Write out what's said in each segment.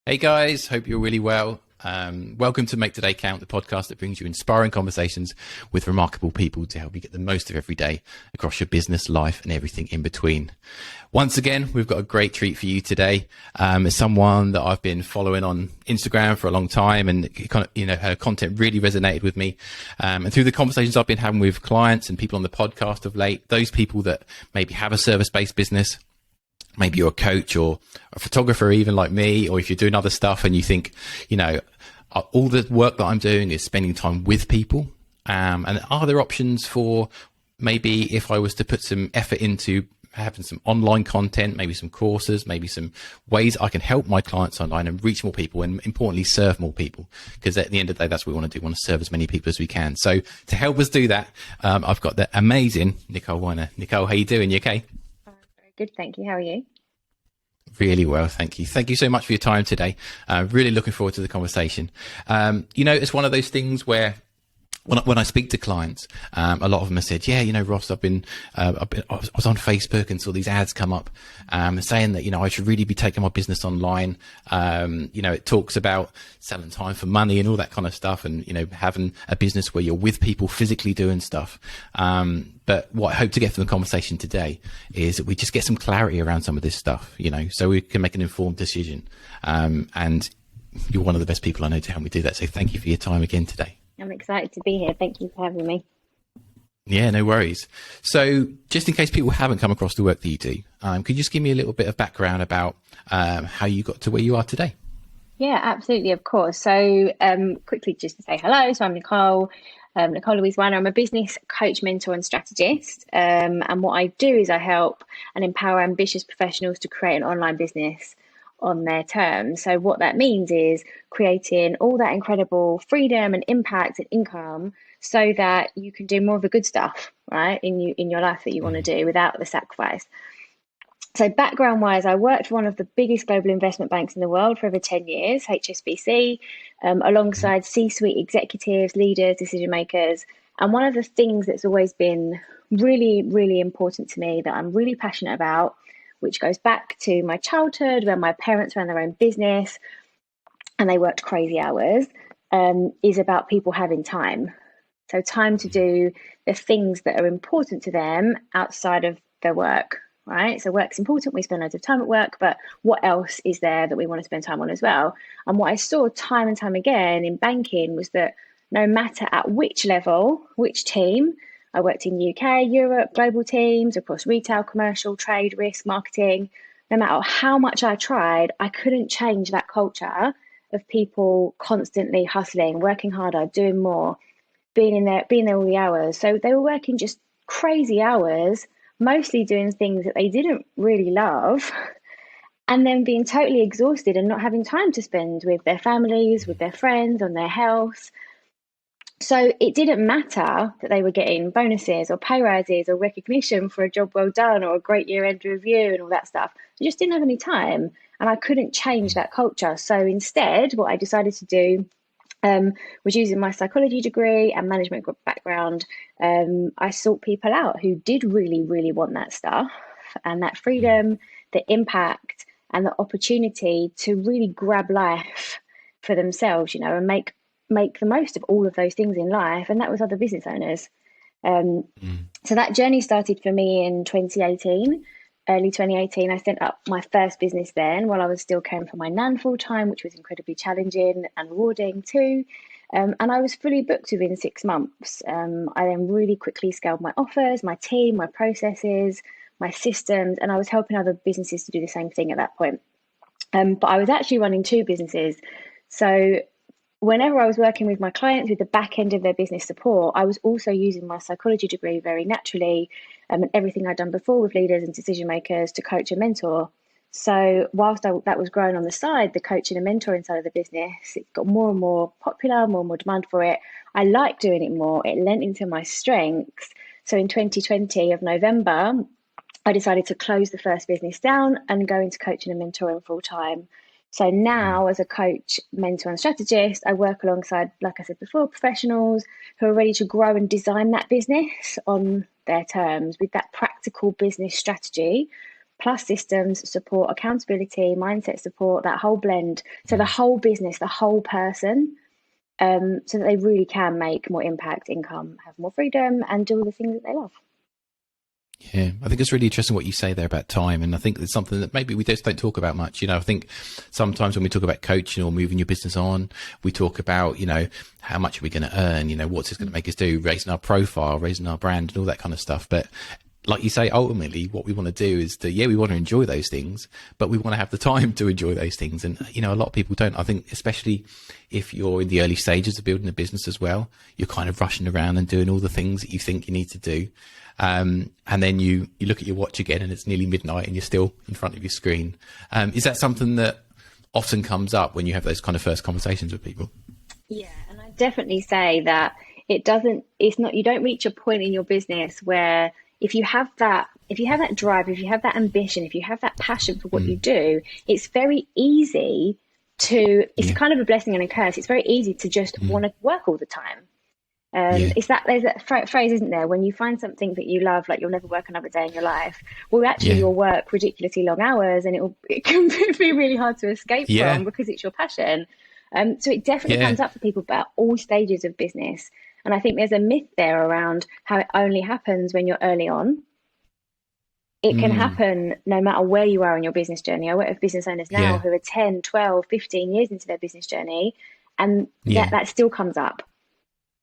Hey guys, hope you're really well. Welcome to Make Today Count, the podcast that brings you inspiring conversations with remarkable people to help you get the most of every day across your business, life, and everything in between. Once again, we've got a great treat for you today. As someone that I've been following on Instagram for a long time, and her content really resonated with me. And through the conversations I've been having with clients and people on the podcast of late, those people that maybe have a service-based business, maybe you're a coach or a photographer, even like me, or if you're doing other stuff and you think, all the work that I'm doing is spending time with people. And are there options for maybe if I was to put some effort into having some online content, maybe some courses, maybe some ways I can help my clients online and reach more people and importantly, serve more people? Because at the end of the day, that's what we want to do. We want to serve as many people as we can. So to help us do that, I've got the amazing Nicole Winer. Nicole, how you doing? You okay? Very good, thank you. How are you? Really well, thank you. Thank you so much for your time today. Really looking forward to the conversation. It's one of those things where when I speak to clients, a lot of them have said, Ross, I was on Facebook and saw these ads come up, saying that, I should really be taking my business online. It talks about selling time for money and all that kind of stuff. And, having a business where you're with people physically doing stuff. But what I hope to get from the conversation today is that we just get some clarity around some of this stuff, so we can make an informed decision. And you're one of the best people I know to help me do that. So thank you for your time again today. I'm excited to be here. Thank you for having me. Yeah, no worries. So just in case people haven't come across the work that you do, could you just give me a little bit of background about how you got to where you are today? Yeah, absolutely. Of course. So quickly just to say hello. So I'm Nicole Louise Winer. I'm a business coach, mentor and strategist. And what I do is I help and empower ambitious professionals to create an online business on their terms. So what that means is creating all that incredible freedom and impact and income so that you can do more of the good stuff, right, in your life that you want to do without the sacrifice. So background wise, I worked for one of the biggest global investment banks in the world for over 10 years, HSBC, alongside C-suite executives, leaders, decision makers. And one of the things that's always been really, really important to me that I'm really passionate about, which goes back to my childhood when my parents ran their own business and they worked crazy hours, is about people having time. So time to do the things that are important to them outside of their work, right? So work's important. We spend loads of time at work, but what else is there that we want to spend time on as well? And what I saw time and time again in banking was that no matter at which level, which team, I worked in UK, Europe, global teams across retail, commercial, trade, risk, marketing. No matter how much I tried, I couldn't change that culture of people constantly hustling, working harder, doing more, being there all the hours. So they were working just crazy hours, mostly doing things that they didn't really love, and then being totally exhausted and not having time to spend with their families, with their friends, on their health. So it didn't matter that they were getting bonuses or pay rises or recognition for a job well done or a great year-end review and all that stuff. They just didn't have any time, and I couldn't change that culture. So instead, what I decided to do was, using my psychology degree and management background, I sought people out who did really, really want that stuff and that freedom, the impact and the opportunity to really grab life for themselves, and make the most of all of those things in life. And that was other business owners. So that journey started for me in 2018, early 2018. I set up my first business then while I was still caring for my nan full time, which was incredibly challenging and rewarding too. And I was fully booked within 6 months. I then really quickly scaled my offers, my team, my processes, my systems, and I was helping other businesses to do the same thing at that point. But I was actually running 2 businesses. So whenever I was working with my clients with the back end of their business support, I was also using my psychology degree very naturally, and everything I'd done before with leaders and decision makers to coach and mentor. So whilst that was growing on the side, the coaching and mentoring side of the business, it got more and more popular, more and more demand for it. I liked doing it more. It lent into my strengths. So in 2020 of November, I decided to close the first business down and go into coaching and mentoring full time. So now, as a coach, mentor and strategist, I work alongside, like I said before, professionals who are ready to grow and design that business on their terms with that practical business strategy, plus systems support, accountability, mindset support, that whole blend. So the whole business, the whole person, so that they really can make more impact, income, have more freedom, and do all the things that they love. Yeah, I think it's really interesting what you say there about time. And I think it's something that maybe we just don't talk about much. I think sometimes when we talk about coaching or moving your business on, we talk about, how much are we going to earn? What's this going to make us do? Raising our profile, raising our brand and all that kind of stuff. But like you say, ultimately what we want to do is we want to enjoy those things, but we want to have the time to enjoy those things. And, a lot of people don't. I think especially if you're in the early stages of building a business as well, you're kind of rushing around and doing all the things that you think you need to do. And then you look at your watch again and it's nearly midnight and you're still in front of your screen. Is that something that often comes up when you have those kind of first conversations with people? Yeah, and I definitely say that you don't reach a point in your business where if you have that drive, if you have that ambition, if you have that passion for what you do, it's very easy it's kind of a blessing and a curse. It's very easy to just want to work all the time. There's that phrase, isn't there? When you find something that you love, like you'll never work another day in your life. Well, actually, you'll work ridiculously long hours, and it can be really hard to escape from because it's your passion. So it definitely comes up for people at all stages of business. And I think there's a myth there around how it only happens when you're early on. It can happen no matter where you are in your business journey. I work with business owners now who are 10, 12, 15 years into their business journey, and that still comes up.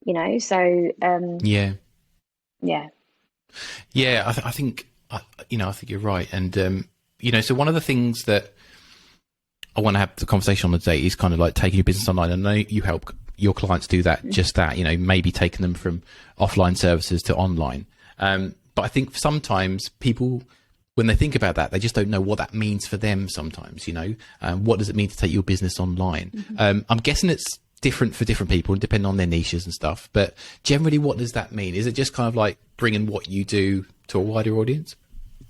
So I think you're right. And so one of the things that I want to have the conversation on today is kind of like taking your business online. I know you help your clients do that, just that, maybe taking them from offline services to online. But I think sometimes people, when they think about that, they just don't know what that means for them sometimes. What does it mean to take your business online? I'm guessing it's different for different people and depending on their niches and stuff, but generally what does that mean? Is it just kind of like bringing what you do to a wider audience?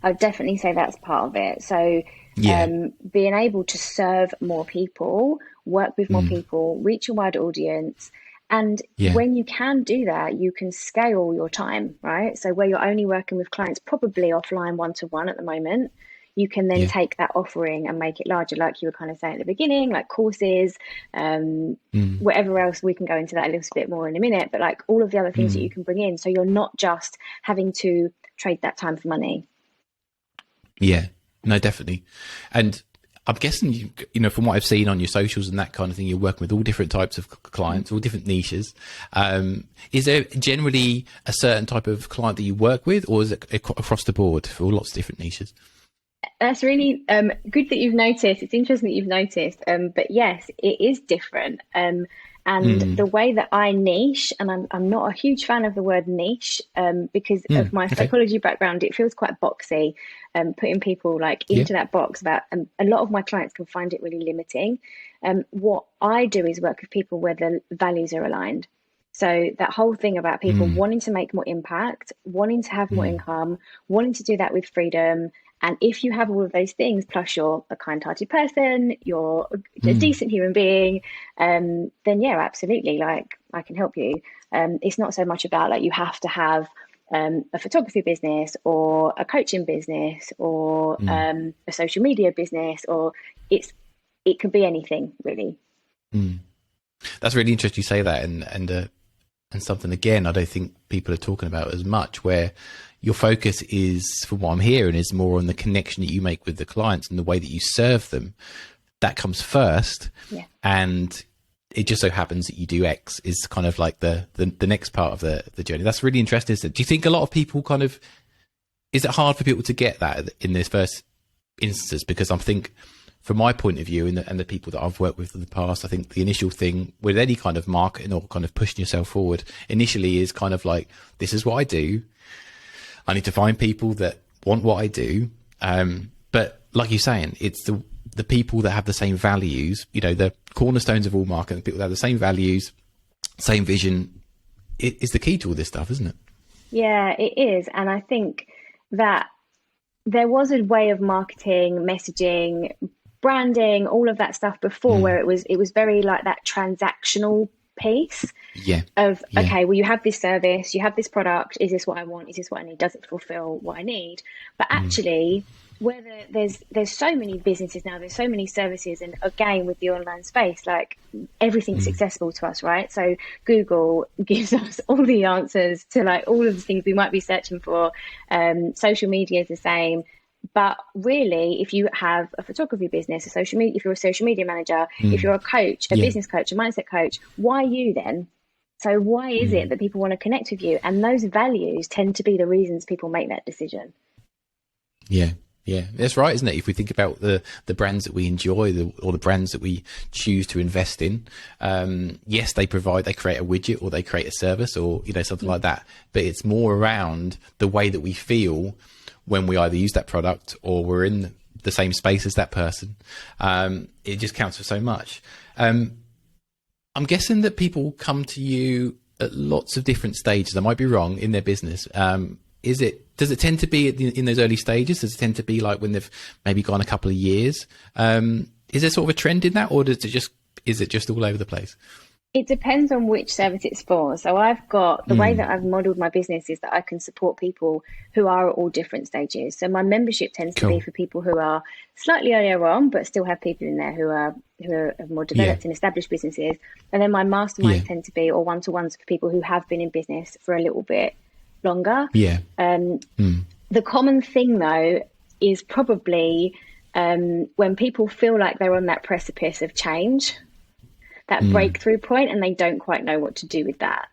I'd definitely say that's part of it. So being able to serve more people, work with more people, reach a wider audience, and when you can do that, you can scale your time, right? So where you're only working with clients probably offline one-to-one at the moment, you can then take that offering and make it larger, like you were kind of saying at the beginning, like courses, whatever else. We can go into that a little bit more in a minute, but like all of the other things that you can bring in. So you're not just having to trade that time for money. Yeah, no, definitely. And I'm guessing, from what I've seen on your socials and that kind of thing, you're working with all different types of clients, all different niches. Is there generally a certain type of client that you work with, or is it across the board for lots of different niches? That's really good that you've noticed. It's interesting that you've noticed. But yes, it is different. And the way that I niche, and I'm not a huge fan of the word niche because of my psychology background, it feels quite boxy, putting people like into that box. About a lot of my clients can find it really limiting. What I do is work with people where the values are aligned. So that whole thing about people wanting to make more impact, wanting to have more income, wanting to do that with freedom. And if you have all of those things, plus you're a kind-hearted person, you're a decent human being, then absolutely, like I can help you. It's not so much about like you have to have a photography business or a coaching business or a social media business, or it could be anything really. That's really interesting you say that, and something again I don't think people are talking about as much, where your focus is, from what I'm hearing, is more on the connection that you make with the clients and the way that you serve them. That comes first. Yeah. And it just so happens that you do X is kind of like the next part of the journey. That's really interesting. Do you think a lot of people is it hard for people to get that in this first instances? Because I think from my point of view and the people that I've worked with in the past, I think the initial thing with any kind of marketing or kind of pushing yourself forward initially is kind of like, this is what I do. I need to find people that want what I do. But like you're saying, it's the people that have the same values, the cornerstones of all marketing, people that have the same values, same vision, it is the key to all this stuff, isn't it? Yeah, it is. And I think that there was a way of marketing, messaging, branding, all of that stuff before where it was very like that transactional piece okay, well, you have this service, you have this product, is this what I want, is this what I need, does it fulfill what I need? But actually whether there's so many businesses now, there's so many services, and again with the online space, like everything's accessible to us, right? So Google gives us all the answers to like all of the things we might be searching for. Social media is the same. But really, if you have a photography business, if you're a social media manager, if you're a coach, a business coach, a mindset coach, why you then? So why is it that people want to connect with you? And those values tend to be the reasons people make that decision. Yeah, that's right, isn't it? If we think about the brands that we enjoy, or the brands that we choose to invest in, yes, they create a widget or they create a service or, something like that. But it's more around the way that we feel when we either use that product or we're in the same space as that person. It just counts for so much. I'm guessing that people come to you at lots of different stages. I might be wrong in their business. Does it tend to be in those early stages? Does it tend to be like when they've maybe gone a couple of years? Is there sort of a trend in that, or is it just all over the place? It depends on which service it's for. So I've got the way that I've modeled my business is that I can support people who are at all different stages. So my membership tends to be for people who are slightly earlier on, but still have people in there who are more developed and established businesses. And then my masterminds tend to be, or one-to-ones, for people who have been in business for a little bit longer. The common thing though is probably when people feel like they're on that precipice of change, that breakthrough point, and they don't quite know what to do with that.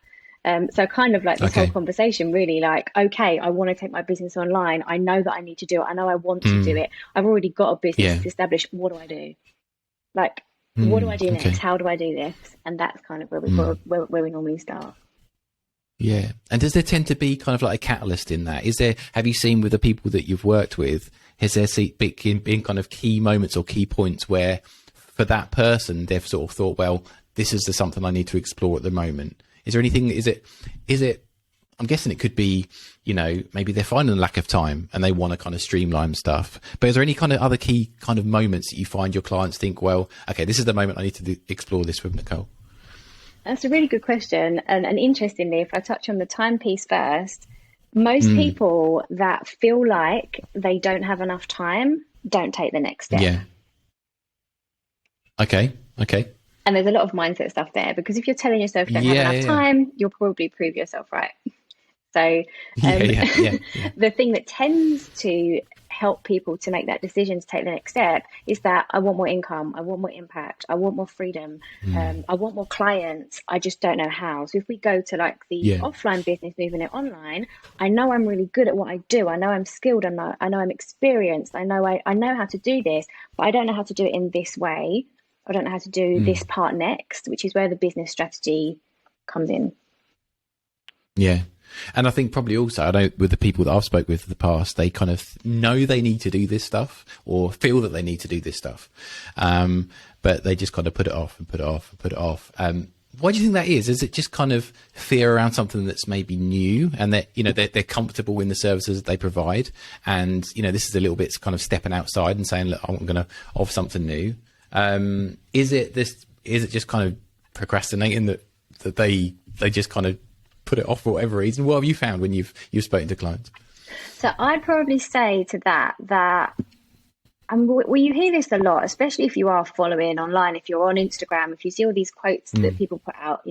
So kind of like this whole conversation, really like, okay, I want to take my business online. I know that I need to do it. I know I want to do it. I've already got a business established. What do I do? Like, what do I do next? How do I do this? And that's kind of where we normally start. Yeah. And does there tend to be kind of like a catalyst in that? Have you seen with the people that you've worked with, has there been kind of key moments or key points where for that person, they've sort of thought, well, this is something I need to explore at the moment? Is there anything, is it, I'm guessing it could be, maybe they're finding a lack of time and they want to kind of streamline stuff. But is there any kind of other key kind of moments that you find your clients think, well, okay, this is the moment I need to explore this with Nicole? That's a really good question. And interestingly, if I touch on the time piece first, most people that feel like they don't have enough time don't take the next step. Yeah. Okay. And there's a lot of mindset stuff there, because if you're telling yourself you don't have enough time, you'll probably prove yourself right. So the thing that tends to help people to make that decision to take the next step is that I want more income, I want more impact, I want more freedom, I want more clients, I just don't know how. So if we go to like the offline business, moving it online, I know I'm really good at what I do, I know I'm skilled, I know I'm experienced, I know how to do this, but I don't know how to do it in this way. I don't know how to do this part next, which is where the business strategy comes in. Yeah. And I think probably also, I know with the people that I've spoke with in the past, they kind of know they need to do this stuff or feel that they need to do this stuff. But they just kind of put it off and put it off and put it off. Why do you think that is? Is it just kind of fear around something that's maybe new and that, they're comfortable in the services that they provide? And, this is a little bit kind of stepping outside and saying, look, I'm going to offer something new. Is it just kind of procrastinating that they just kind of put it off for whatever reason? What have you found when you've spoken to clients? So I'd probably say to that well, you hear this a lot, especially if you are following online, if you're on Instagram, if you see all these quotes that people put out,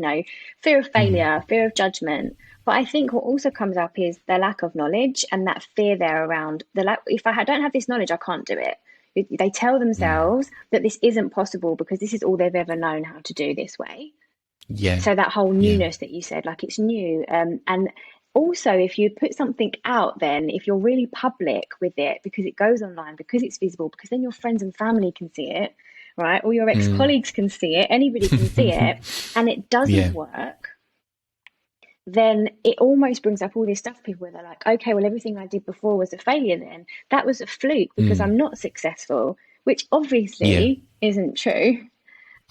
fear of failure, fear of judgment. But I think what also comes up is the lack of knowledge and that fear there around if I don't have this knowledge, I can't do it. They tell themselves that this isn't possible because this is all they've ever known how to do this way. Yeah. So that whole newness that you said, like it's new. And also if you put something out, then if you're really public with it, because it goes online, because it's visible, because then your friends and family can see it, right? Or your ex-colleagues can see it, anybody can see it, and it doesn't work, then it almost brings up all this stuff people where they're like, okay, well, everything I did before was a failure then. That was a fluke because I'm not successful, which obviously isn't true.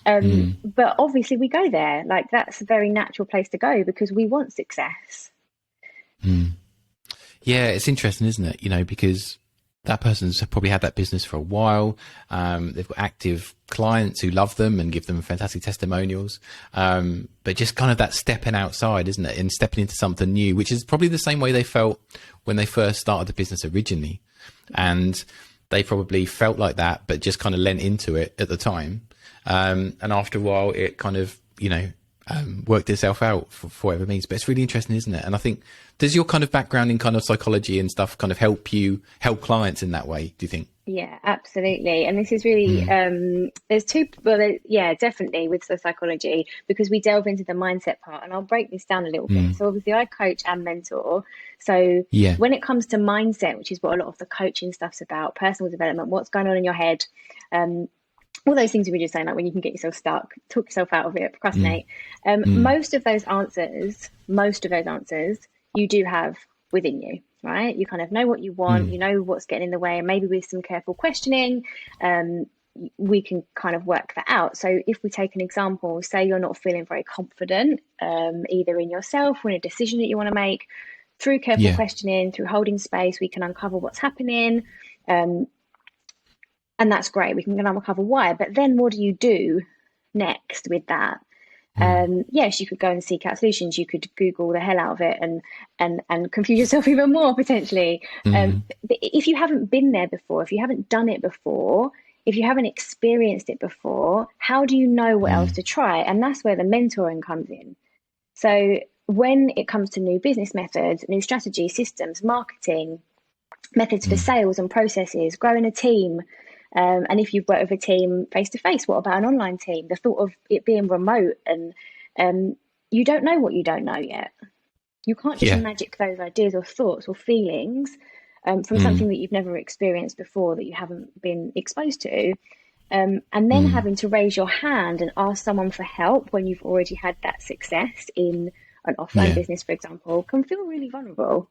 But obviously we go there. Like that's a very natural place to go because we want success. Yeah, it's interesting, isn't it? Because that person's probably had that business for a while. They've got active clients who love them and give them fantastic testimonials. But just kind of that stepping outside, isn't it? And stepping into something new, which is probably the same way they felt when they first started the business originally. And they probably felt like that, but just kind of lent into it at the time. And after a while, it kind of, worked itself out for whatever it means. But it's really interesting, isn't it? And I think, does your kind of background in kind of psychology and stuff kind of help clients in that way, do you think? Yeah, absolutely. And this is really, there's two, definitely with the psychology, because we delve into the mindset part, and I'll break this down a little bit. So obviously I coach and mentor. So when it comes to mindset, which is what a lot of the coaching stuff's about, personal development, what's going on in your head, all those things we were just saying, like when you can get yourself stuck, talk yourself out of it, procrastinate. Most of those answers you do have within you, right? You kind of know what you want, you know what's getting in the way, and maybe with some careful questioning, we can kind of work that out. So if we take an example, say you're not feeling very confident, either in yourself or in a decision that you want to make, through careful questioning, through holding space, we can uncover what's happening. And that's great. We can uncover why. But then what do you do next with that? Yes, you could go and seek out solutions. You could Google the hell out of it and confuse yourself even more potentially. But if you haven't been there before, if you haven't done it before, if you haven't experienced it before, how do you know what else to try? And that's where the mentoring comes in. So when it comes to new business methods, new strategy, systems, marketing, methods for sales and processes, growing a team, and if you've worked with a team face to face, what about an online team? The thought of it being remote, and you don't know what you don't know yet. You can't just magic those ideas or thoughts or feelings from something that you've never experienced before, that you haven't been exposed to. And then having to raise your hand and ask someone for help when you've already had that success in an offline business, for example, can feel really vulnerable.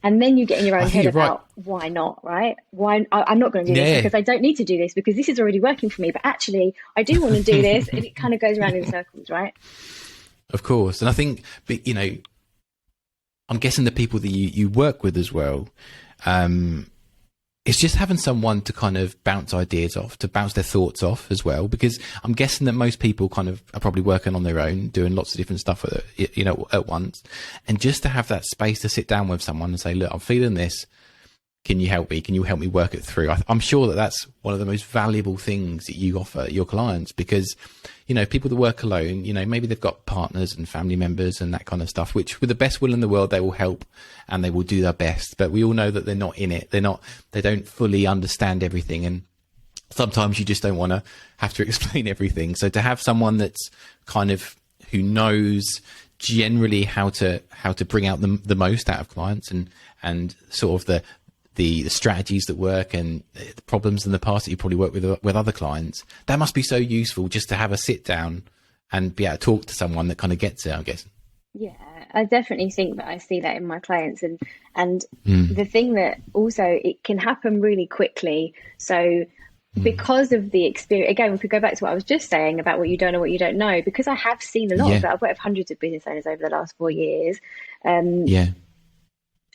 And then you get in your own head about why not, right? Why I'm not going to do this because I don't need to do this because this is already working for me. But actually, I do want to do this, and it kind of goes around in circles, right? Of course, and I think, I'm guessing the people that you work with as well. It's just having someone to kind of bounce ideas off, to bounce their thoughts off as well, because I'm guessing that most people kind of are probably working on their own, doing lots of different stuff at once. And just to have that space to sit down with someone and say, look, I'm feeling this. Can you help me? Can you help me work it through? I'm sure that that's one of the most valuable things that you offer your clients, because, people that work alone, maybe they've got partners and family members and that kind of stuff, which with the best will in the world, they will help and they will do their best. But we all know that they're not in it. They don't fully understand everything. And sometimes you just don't want to have to explain everything. So to have someone that's kind of, who knows generally how to bring out the most out of clients and sort of the strategies that work and the problems in the past that you probably worked with other clients, that must be so useful just to have a sit down and be able to talk to someone that kind of gets it, I guess. Yeah, I definitely think that I see that in my clients, and the thing that also, it can happen really quickly. So because of the experience, again, if we go back to what I was just saying about what you don't know, because I have seen a lot of that. I've worked with hundreds of business owners over the last 4 years.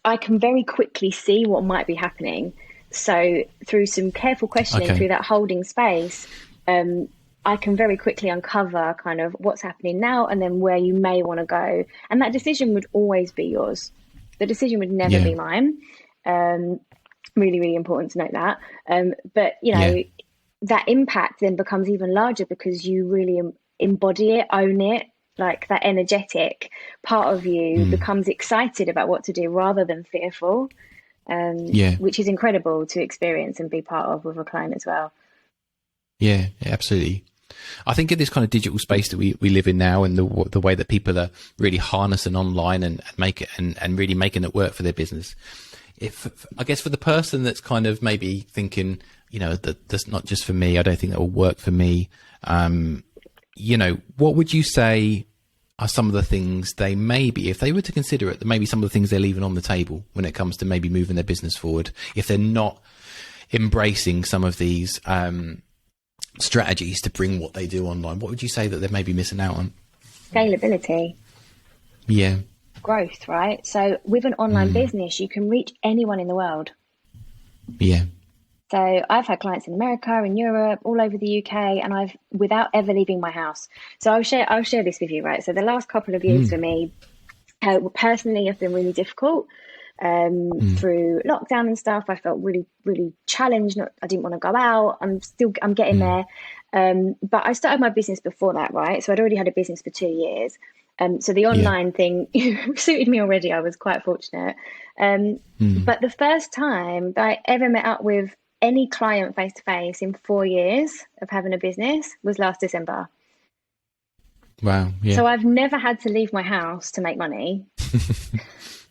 I can very quickly see what might be happening. So through some careful questioning, through that holding space, I can very quickly uncover kind of what's happening now and then where you may want to go. And that decision would always be yours. The decision would never be mine. Really, really important to note that. But, that impact then becomes even larger because you really embody it, own it. Like that energetic part of you becomes excited about what to do rather than fearful, which is incredible to experience and be part of with a client as well. Yeah, absolutely. I think in this kind of digital space that we live in now, and the way that people are really harnessing online and make it and really making it work for their business. I guess for the person that's kind of maybe thinking, that's not just for me, I don't think that will work for me. What would you say are some of the things they maybe, if they were to consider it, maybe some of the things they're leaving on the table when it comes to maybe moving their business forward, if they're not embracing some of these strategies to bring what they do online? What would you say that they may be missing out on? Scalability. Yeah. Growth, right? So with an online business, you can reach anyone in the world. Yeah. So I've had clients in America, in Europe, all over the UK, and without ever leaving my house. So I'll share this with you, right? So the last couple of years for me, personally, have been really difficult. through lockdown and stuff. I felt really, really challenged. I didn't want to go out. I'm getting there. But I started my business before that, right? So I'd already had a business for 2 years. So the online thing suited me already. I was quite fortunate. But the first time that I ever met up with any client face to face in 4 years of having a business was last December. Wow. Yeah. So I've never had to leave my house to make money.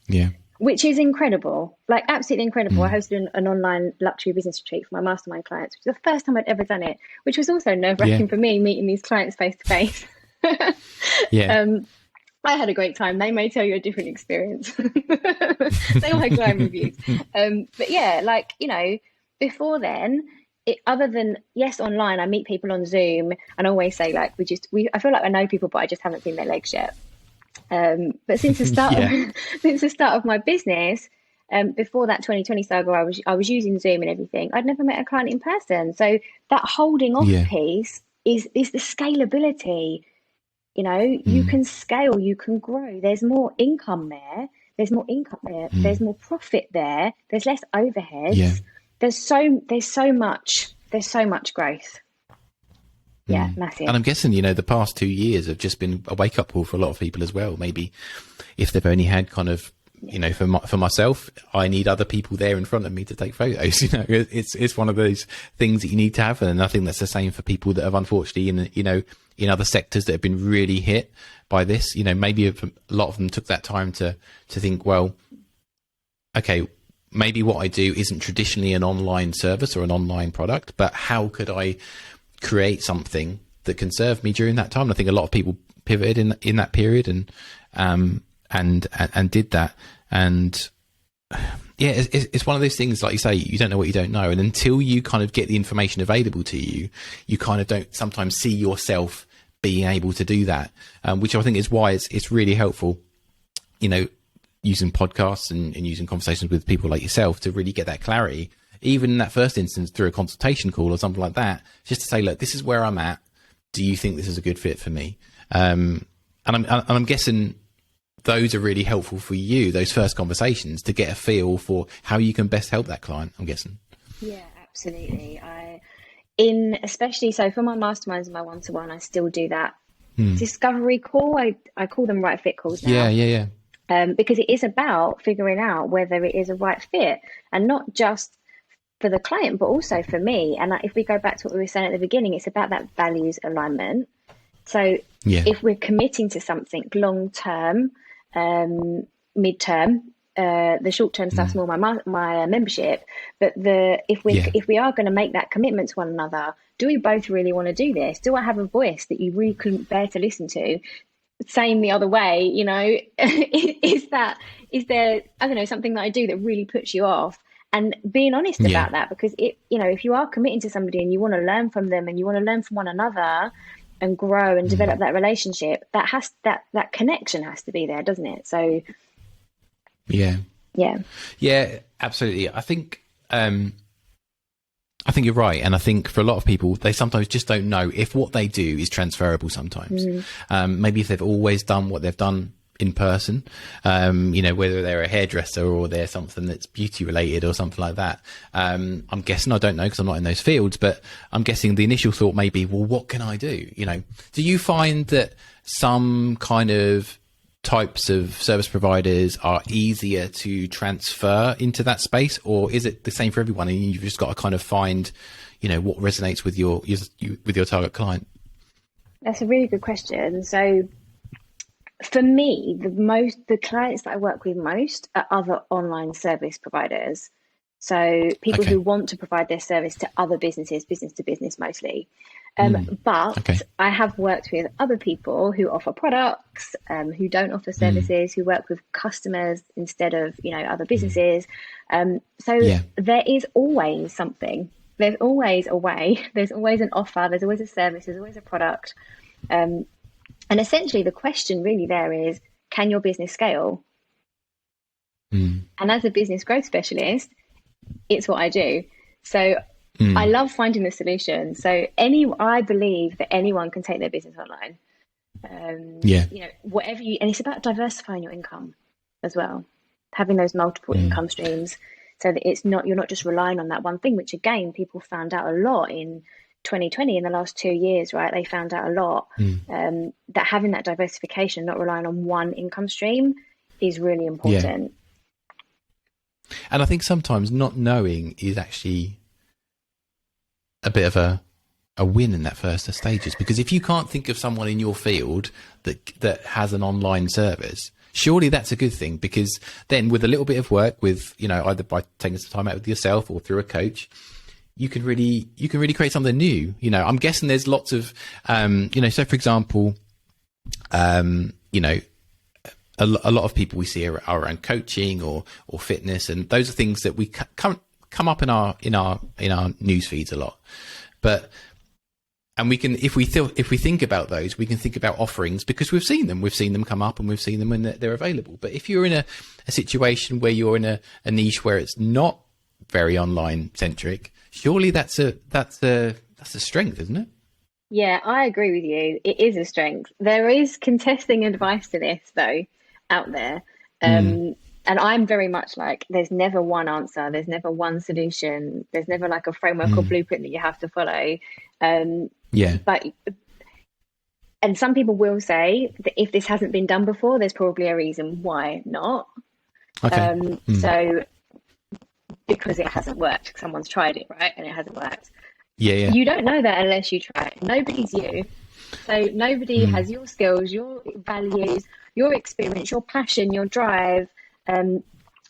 Yeah. Which is incredible, like absolutely incredible. I hosted an online luxury business retreat for my mastermind clients, which was the first time I'd ever done it, which was also nerve-wracking for me, meeting these clients face to face. I had a great time. They may tell you a different experience. They all had glowing reviews. But yeah, like, you know, before then, other than, yes, online, I meet people on Zoom and I always say, like, I feel like I know people, but I just haven't seen their legs yet. But since the start of my business, before that 2020 saga, I was using Zoom and everything. I'd never met a client in person. So that holding off piece is the scalability. You know, you can scale, you can grow. There's more income there. There's more profit there. There's less overheads. There's so much growth. Yeah, massive. And I'm guessing, you know, the past 2 years have just been a wake up call for a lot of people as well. Maybe if they've only had kind of, you know, for myself, I need other people there in front of me to take photos. You know, it's one of those things that you need to have. And I think that's the same for people that have unfortunately, in other sectors that have been really hit by this. You know, maybe a lot of them took that time to think, well, okay, maybe what I do isn't traditionally an online service or an online product, but how could I create something that can serve me during that time? And I think a lot of people pivoted in that period and did that. And yeah, it's one of those things, like you say, you don't know what you don't know. And until you kind of get the information available to you, you kind of don't sometimes see yourself being able to do that, which I think is why it's really helpful, you know, using podcasts and using conversations with people like yourself to really get that clarity, even in that first instance through a consultation call or something like that, just to say, look, this is where I'm at. Do you think this is a good fit for me? And I'm guessing those are really helpful for you, those first conversations, to get a feel for how you can best help that client, I'm guessing. Yeah, absolutely. Especially so for my masterminds and my one-to-one, I still do that discovery call. I call them right fit calls now. Yeah. Because it is about figuring out whether it is a right fit, and not just for the client, but also for me. And if we go back to what we were saying at the beginning, it's about that values alignment. So if we're committing to something long-term, mid-term, the short-term stuff's more my membership, but if we are going to make that commitment to one another, do we both really want to do this? Do I have a voice that you really couldn't bear to listen to? Saying the other way, you know, is there, I don't know, something that I do that really puts you off? And being honest about that, because if you are committing to somebody and you want to learn from them and you want to learn from one another and grow and develop that relationship, that connection has to be there, doesn't it? So yeah, absolutely. I think you're right. And I think for a lot of people, they sometimes just don't know if what they do is transferable sometimes. Maybe if they've always done what they've done in person, whether they're a hairdresser or they're something that's beauty related or something like that. I'm guessing, I don't know because I'm not in those fields, but I'm guessing the initial thought may be, well, what can I do? You know, do you find that some kind of types of service providers are easier to transfer into that space, or is it the same for everyone and you've just got to kind of find, what resonates with your target client? That's a really good question. So for me, the clients that I work with most are other online service providers. So people who want to provide their service to other businesses, business to business mostly. But I have worked with other people who offer products, who don't offer services, who work with customers instead of, other businesses. There is always something. There's always a way. There's always an offer. There's always a service. There's always a product. And essentially the question really there is, can your business scale? And as a business growth specialist, it's what I do. So I love finding the solution. So I believe that anyone can take their business online. Whatever and it's about diversifying your income as well. having those multiple income streams, so that you're not just relying on that one thing, which again, people found out a lot in 2020, in the last 2 years, right? They found out a lot that having that diversification, not relying on one income stream, is really important. Yeah. And I think sometimes not knowing is actually a bit of a win in that first stages, because if you can't think of someone in your field that has an online service, surely that's a good thing, because then with a little bit of work, with, you know, either by taking some time out with yourself or through a coach, you can really create something new. You know, I'm guessing there's lots of, you know, so for example, you know, a lot of people we see are around coaching or fitness, and those are things that we come up in our news feeds a lot. But and we can, if we think about those, we can think about offerings, because we've seen them come up, and we've seen them when they're available. But if you're in a situation where you're in a niche where it's not very online centric, surely that's a strength, isn't it? Yeah, I agree with you. It is a strength. There is contesting advice to this, though, out there. And I'm very much like, there's never one answer. There's never one solution. There's never like a framework or blueprint that you have to follow. And some people will say that if this hasn't been done before, there's probably a reason why not. Okay. So because it hasn't worked, someone's tried it, right? And it hasn't worked. Yeah. You don't know that unless you try it. Nobody's you. So nobody has your skills, your values, your experience, your passion, your drive,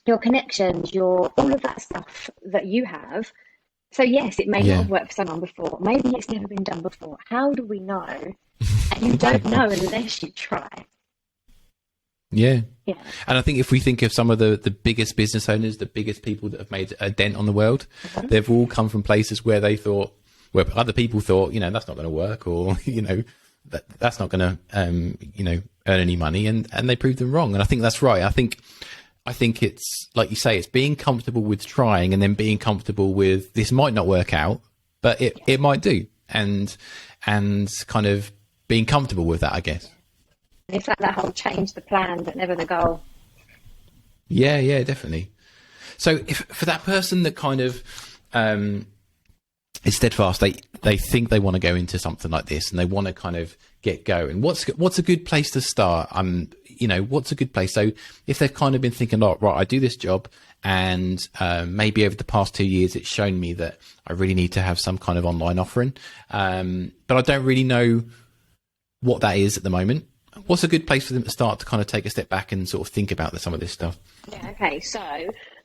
your connections, all of that stuff that you have. So yes, it may not have worked for someone before. Maybe it's never been done before. How do we know? And you don't know unless you try. Yeah. And I think if we think of some of the biggest business owners, the biggest people that have made a dent on the world, they've all come from places where other people thought, you know, that's not going to work, or, you know, that's not going to, you know, earn any money, and they proved them wrong. And I think that's right. I think it's like you say, it's being comfortable with trying, and then being comfortable with, this might not work out, but it might do, and kind of being comfortable with that, I guess. It's like that whole change the plan, but never the goal. Yeah, definitely. So if for that person that kind of is steadfast, they think they want to go into something like this, and they want to kind of get going, what's a good place to start? You know, what's a good place? So if they've kind of been thinking, oh, right, I do this job, and maybe over the past 2 years, it's shown me that I really need to have some kind of online offering, but I don't really know what that is at the moment. What's a good place for them to start to kind of take a step back and sort of think about some of this stuff? Yeah, okay. So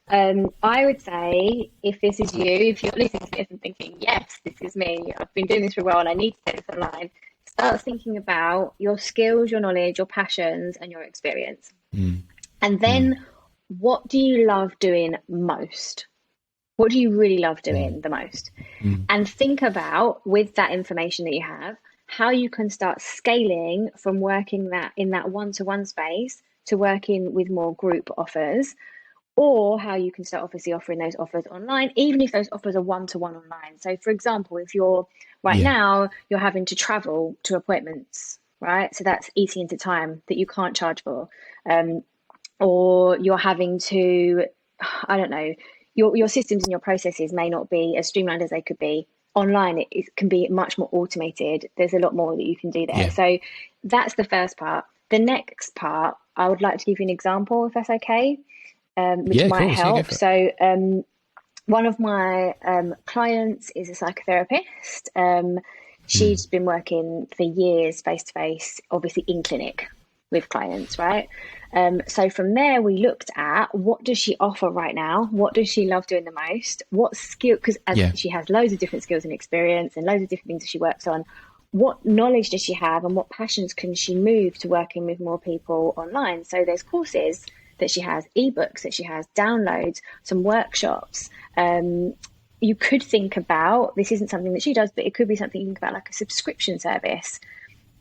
I would say, if this is you, if you're listening to this and thinking, yes, this is me, I've been doing this for a while and I need to take this online, start thinking about your skills, your knowledge, your passions, and your experience. And then what do you love doing most? What do you really love doing the most? And think about, with that information that you have, how you can start scaling from working in that one-to-one space to working with more group offers, or how you can start obviously offering those offers online, even if those offers are one-to-one online. So for example, if you're now you're having to travel to appointments, right? So that's eating into time that you can't charge for, or you're having to, I don't know, your systems and your processes may not be as streamlined as they could be. Online, it can be much more automated. There's a lot more that you can do there. So that's the first part. The next part, I would like to give you an example, if that's okay, which might help. So one of my clients is a psychotherapist. She's been working for years face-to-face, obviously in clinic with clients, right? So from there, we looked at, what does she offer right now? What does she love doing the most? What skill, because she has loads of different skills and experience and loads of different things that she works on. What knowledge does she have, and what passions can she move to working with more people online? So there's courses that she has, ebooks that she has, downloads, some workshops. You could think about, this isn't something that she does, but it could be something you think about, like a subscription service.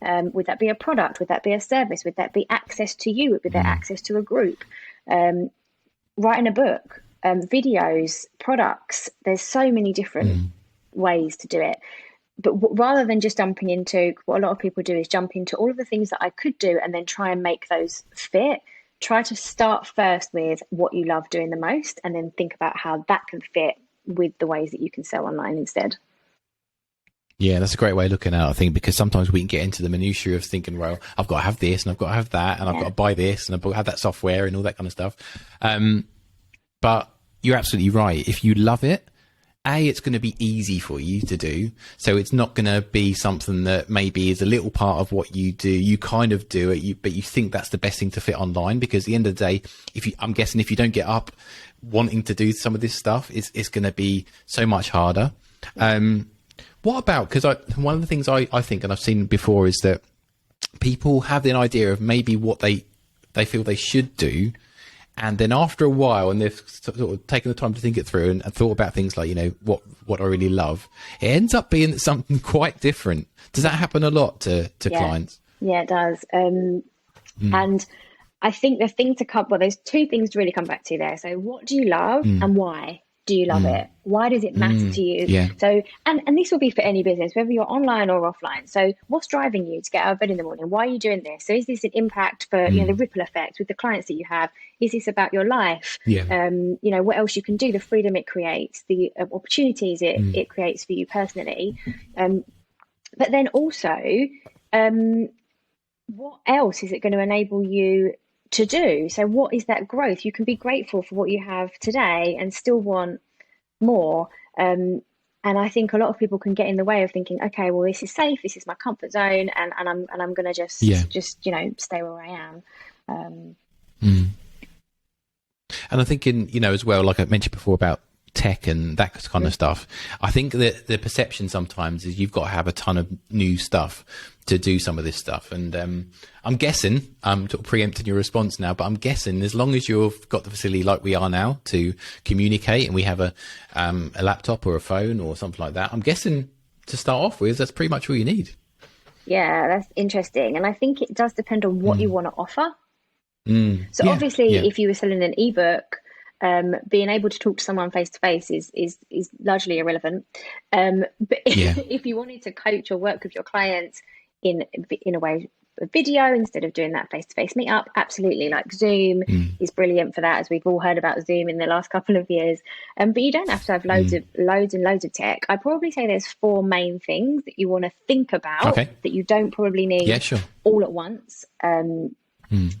Would that be a product? Would that be a service? Would that be access to you? Would that access to a group? Writing a book, videos, products. There's so many different ways to do it. But rather than just jumping into, what a lot of people do is jump into all of the things that I could do and then try and make those fit, try to start first with what you love doing the most, and then think about how that can fit with the ways that you can sell online instead. Yeah, that's a great way of looking at it, I think, because sometimes we can get into the minutiae of thinking, well, I've got to have this and I've got to have that and I've got to buy this and I've got to have that software and all that kind of stuff. But you're absolutely right. If you love it, it's going to be easy for you to do. So it's not going to be something that maybe is a little part of what you do. You kind of do it, but you think that's the best thing to fit online, because at the end of the day, I'm guessing if you don't get up wanting to do some of this stuff, it's going to be so much harder. What about, because one of the things I think, and I've seen before, is that people have an idea of maybe what they feel they should do. And then after a while, and they've sort of taken the time to think it through and thought about things like, what I really love, it ends up being something quite different. Does that happen a lot to clients? Yeah, it does. And I think the thing there's two things to really come back to there. So what do you love and why do you love it? Why does it matter to you? Yeah. So, and this will be for any business, whether you're online or offline. So what's driving you to get out of bed in the morning? Why are you doing this? So is this an impact for, the ripple effect with the clients that you have? Is this about your life? Yeah. What else you can do, the freedom it creates, the opportunities it creates for you personally. But then also, what else is it going to enable you to do? So what is that growth? You can be grateful for what you have today and still want more. And I think a lot of people can get in the way of thinking, okay, well, this is safe, this is my comfort zone, and I'm going to just stay where I am. And I think as well, like I mentioned before about tech and that kind of stuff, I think that the perception sometimes is you've got to have a ton of new stuff to do some of this stuff. And I'm guessing, I'm sort of preempting your response now, but I'm guessing as long as you've got the facility like we are now to communicate, and we have a laptop or a phone or something like that, I'm guessing to start off with, that's pretty much all you need. Yeah, that's interesting. And I think it does depend on what you want to offer. So obviously, if you were selling an ebook, being able to talk to someone face to face is largely irrelevant. But if you wanted to coach or work with your clients in a way of video instead of doing that face to face meetup, absolutely. Like Zoom is brilliant for that, as we've all heard about Zoom in the last couple of years. But you don't have to have loads and loads of tech. I'd probably say there's 4 main things that you want to think about that you don't probably need all at once.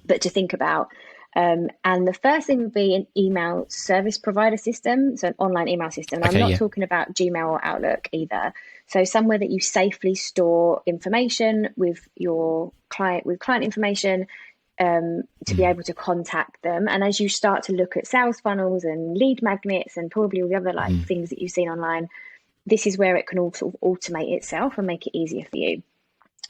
But to think about. And the first thing would be an email service provider system, so an online email system. And I'm not talking about Gmail or Outlook either. So somewhere that you safely store information with your client, information, to be able to contact them. And as you start to look at sales funnels and lead magnets and probably all the other things that you've seen online, this is where it can all sort of automate itself and make it easier for you.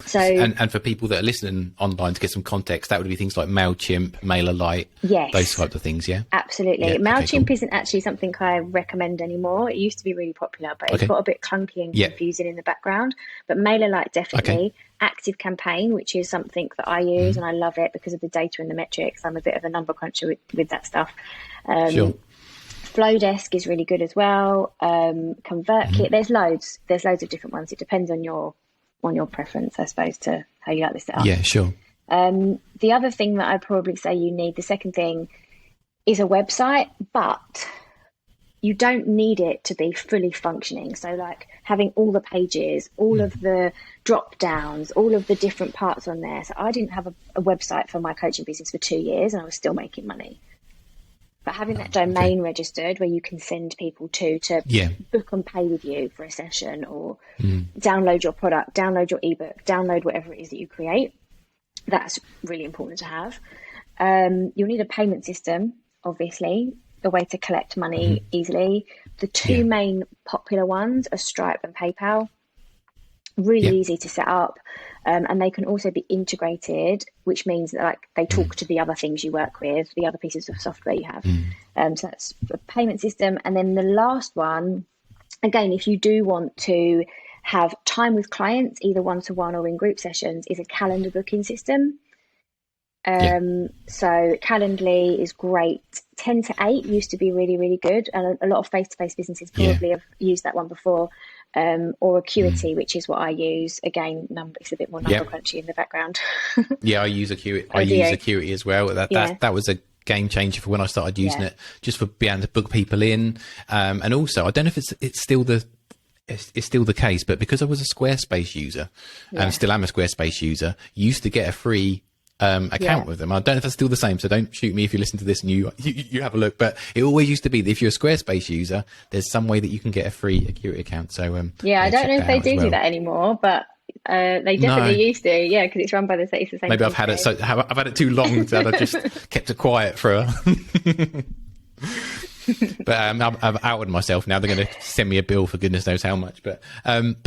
So, and for people that are listening online, to get some context, that would be things like Mailchimp, MailerLite, those types of things. Yeah, absolutely. Yeah, Mailchimp isn't actually something I recommend anymore. It used to be really popular, but it's got a bit clunky and confusing in the background. But MailerLite definitely. Active Campaign, which is something that I use and I love it because of the data and the metrics. I'm a bit of a number cruncher with that stuff. Flowdesk is really good as well. ConvertKit. There's loads of different ones. It depends on your preference, I suppose, to how you like this set up. Yeah, sure. The other thing that I'd probably say you need, the second thing, is a website, but you don't need it to be fully functioning. So like having all the pages, all of the drop downs, all of the different parts on there. So I didn't have a website for my coaching business for 2 years and I was still making money. But having that domain registered where you can send people to book and pay with you for a session, or download your product, download your ebook, download whatever it is that you create, that's really important to have. You'll need a payment system, obviously, a way to collect money easily. The 2 main popular ones are Stripe and PayPal. Really easy to set up. And they can also be integrated, which means that they talk to the other things you work with, the other pieces of software you have. So that's a payment system. And then the last one, again, if you do want to have time with clients, either one-to-one or in group sessions, is a calendar booking system. So Calendly is great. 10 to 8 used to be really, really good. And a lot of face-to-face businesses probably have used that one before. or Acuity, which is what I use. Again, it's a bit more number crunchy in the background. Yeah, I use Acuity. Oh, I use Acuity as well. Yeah. That was a game changer for when I started using it, just for being able to book people in. And also, I don't know if it's still the case, but because I was a Squarespace user and still am a Squarespace user, used to get a free account with them. I don't know if that's still the same, so don't shoot me if you listen to this and you have a look, but it always used to be that if you're a Squarespace user, there's some way that you can get a free Acuity account. So I don't know if they do that anymore, but they definitely used to, because it's run by the same. Maybe I've had it. So I've had it too long that I've just kept it quiet for a. But I've outed myself now. They're going to send me a bill for goodness knows how much. But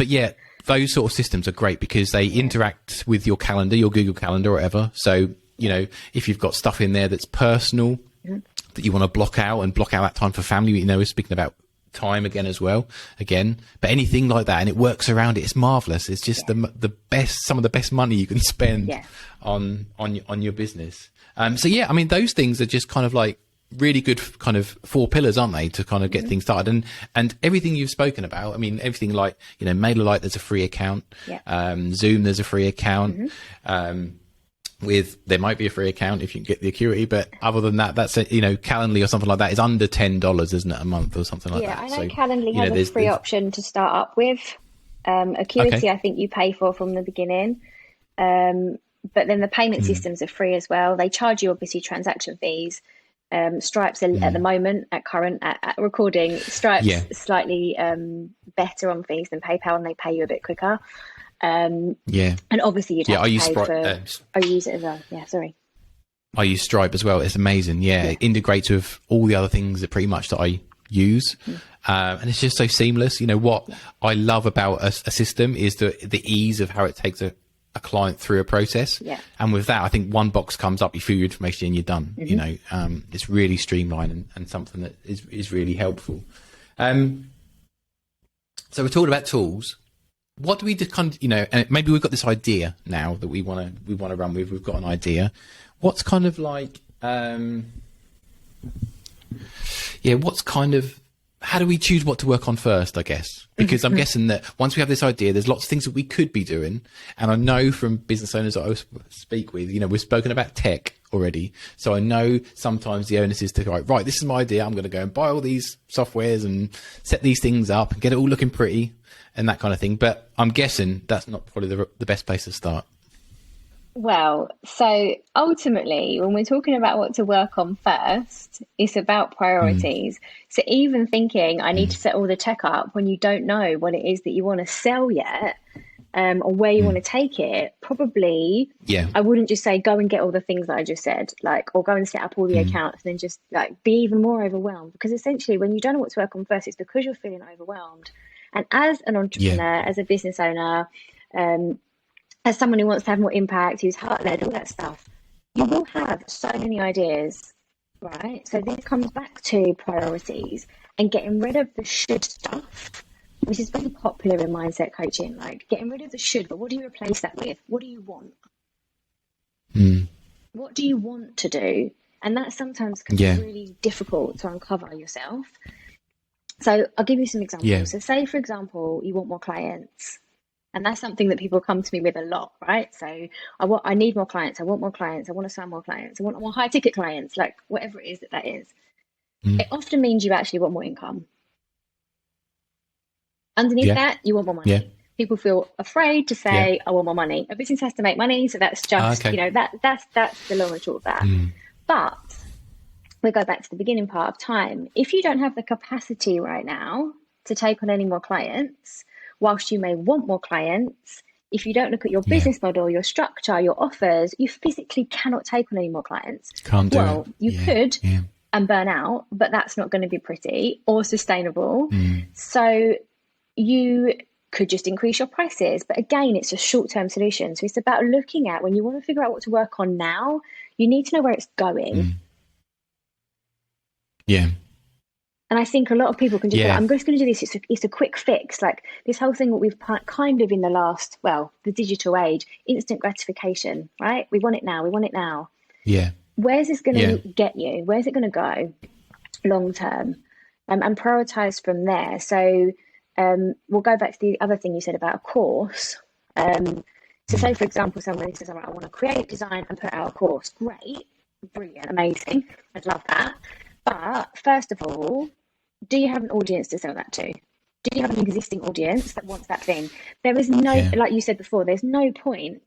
yeah, those sort of systems are great because they interact with your calendar, your Google Calendar or whatever. So, if you've got stuff in there that's personal that you want to block out that time for family, we're speaking about time again as well, but anything like that, and it works around it. It's marvelous. It's just the best, some of the best money you can spend on your business. So yeah, I mean, those things are just kind of like really good kind of 4 pillars, aren't they, to kind of get things started, and everything you've spoken about. I mean, everything like, MailerLite, there's a free account. Zoom, there's a free account. There might be a free account if you can get the Acuity, but other than that, that's it. Calendly or something like that is under $10, isn't it, a month or something like that? I know Calendly has a free option to start up with. Acuity, I think you pay for from the beginning. But then the payment systems are free as well. They charge you obviously transaction fees. Stripe's at the moment, at recording, Stripe's slightly better on fees than PayPal, and they pay you a bit quicker. And obviously you'd have to pay for. I use it as well. I use Stripe as well. It's amazing. It integrates with all the other things that pretty much that I use, and it's just so seamless. What I love about a system is the ease of how it takes a client through a process, and with that, I think one box comes up, you fill your information in, you're done. It's really streamlined and something that is really helpful. So we're talking about tools. What do we do? And maybe we've got this idea now that we want to run with. We've got an idea. What's kind of like, how do we choose what to work on first, I guess? Because I'm guessing that once we have this idea, there's lots of things that we could be doing. And I know from business owners that I speak with, we've spoken about tech already. So I know sometimes the onus is to go, right, this is my idea. I'm going to go and buy all these softwares and set these things up and get it all looking pretty and that kind of thing. But I'm guessing that's not probably the best place to start. Well, so ultimately, when we're talking about what to work on first, it's about priorities. So even thinking I need to set all the tech up when you don't know what it is that you want to sell yet, or where you want to take it, probably, I wouldn't just say, go and get all the things that I just said, or go and set up all the accounts and then just be even more overwhelmed. Because essentially when you don't know what to work on first, it's because you're feeling overwhelmed. And as an entrepreneur, as a business owner, as someone who wants to have more impact, who's heart-led, all that stuff, you will have so many ideas, right? So this comes back to priorities and getting rid of the should stuff, which is very popular in mindset coaching, getting rid of the should, but what do you replace that with? What do you want? What do you want to do? And that sometimes can be really difficult to uncover yourself. So I'll give you some examples. So say, for example, you want more clients. And that's something that people come to me with a lot, right? So I need more clients. I want more clients. I want to sign more clients. I want more high ticket clients, whatever it is that is. It often means you actually want more income. Underneath that, you want more money. People feel afraid to say, I want more money. A business has to make money. So that's just, that's the long and short of that. But we go back to the beginning part of time. If you don't have the capacity right now to take on any more clients, whilst you may want more clients, if you don't look at your business model, your structure, your offers, you physically cannot take on any more clients. Can't do it. You could and burn out, but that's not going to be pretty or sustainable. So you could just increase your prices. But again, it's a short-term solution. So it's about looking at, when you want to figure out what to work on now, you need to know where it's going. And I think a lot of people can just go, I'm just going to do this. It's a quick fix. This whole thing that we've kind of in the last, the digital age, instant gratification, right? We want it now. We want it now. Where's this going to get you? Where's it going to go long term? And prioritize from there. So we'll go back to the other thing you said about a course. So say, for example, someone says, all right, I want to create, design and put out a course. Great, brilliant, amazing. I'd love that. But first of all, do you have an audience to sell that to? Do you have an existing audience that wants that thing? There is no, like you said before, there's no point,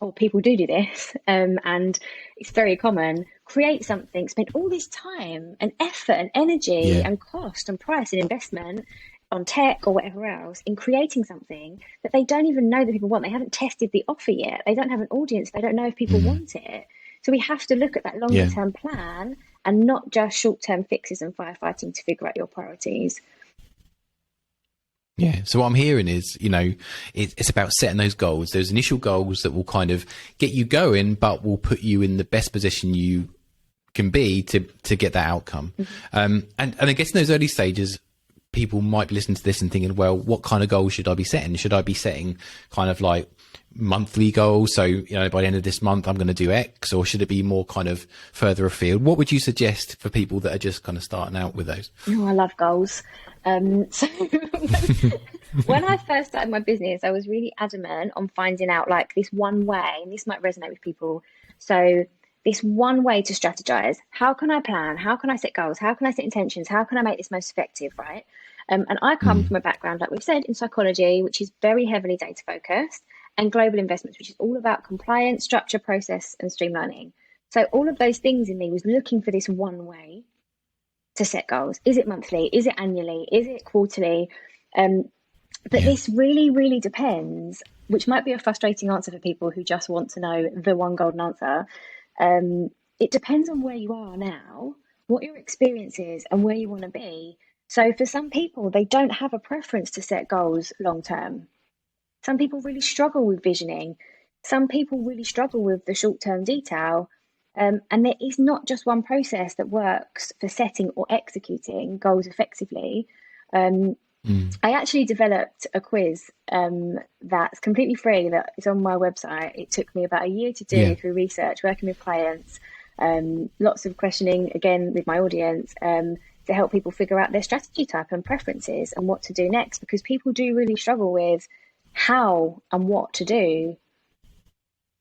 or people do this, and it's very common, create something, spend all this time and effort and energy and cost and price and investment on tech or whatever else in creating something that they don't even know that people want. They haven't tested the offer yet. They don't have an audience. They don't know if people want it. So we have to look at that longer term plan and not just short term fixes and firefighting to figure out your priorities. Yeah. So what I'm hearing is, it's about setting those goals, those initial goals that will kind of get you going, but will put you in the best position you can be to get that outcome. And I guess in those early stages, people might be listening to this and thinking, well, what kind of goals should I be setting? Should I be setting kind of like monthly goals? So, by the end of this month, I'm going to do X, or should it be more kind of further afield? What would you suggest for people that are just kind of starting out with those? Oh, I love goals. So when I first started my business, I was really adamant on finding out like this one way, and this might resonate with people. So this one way to strategize. How can I plan? How can I set goals? How can I set intentions? How can I make this most effective, right? And I come from a background, like we've said, in psychology, which is very heavily data focused, and global investments, which is all about compliance, structure, process, and streamlining. So all of those things in me was looking for this one way to set goals. Is it monthly? Is it annually? Is it quarterly? But this really, really depends, which might be a frustrating answer for people who just want to know the one golden answer. It depends on where you are now, what your experience is, and where you want to be. So for some people, they don't have a preference to set goals long term. Some people really struggle with visioning. Some people really struggle with the short term detail. And there is not just one process that works for setting or executing goals effectively. I actually developed a quiz that's completely free, that is on my website. It took me about a year to do through research, working with clients, lots of questioning, again, with my audience, to help people figure out their strategy type and preferences and what to do next, because people do really struggle with how and what to do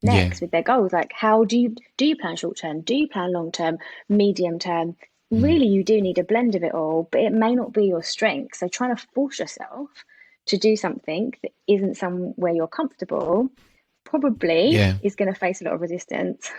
next with their goals. Like, how do you plan short term? Do you plan long term, medium term? Really, you do need a blend of it all, but it may not be your strength. So trying to force yourself to do something that isn't somewhere you're comfortable probably is going to face a lot of resistance.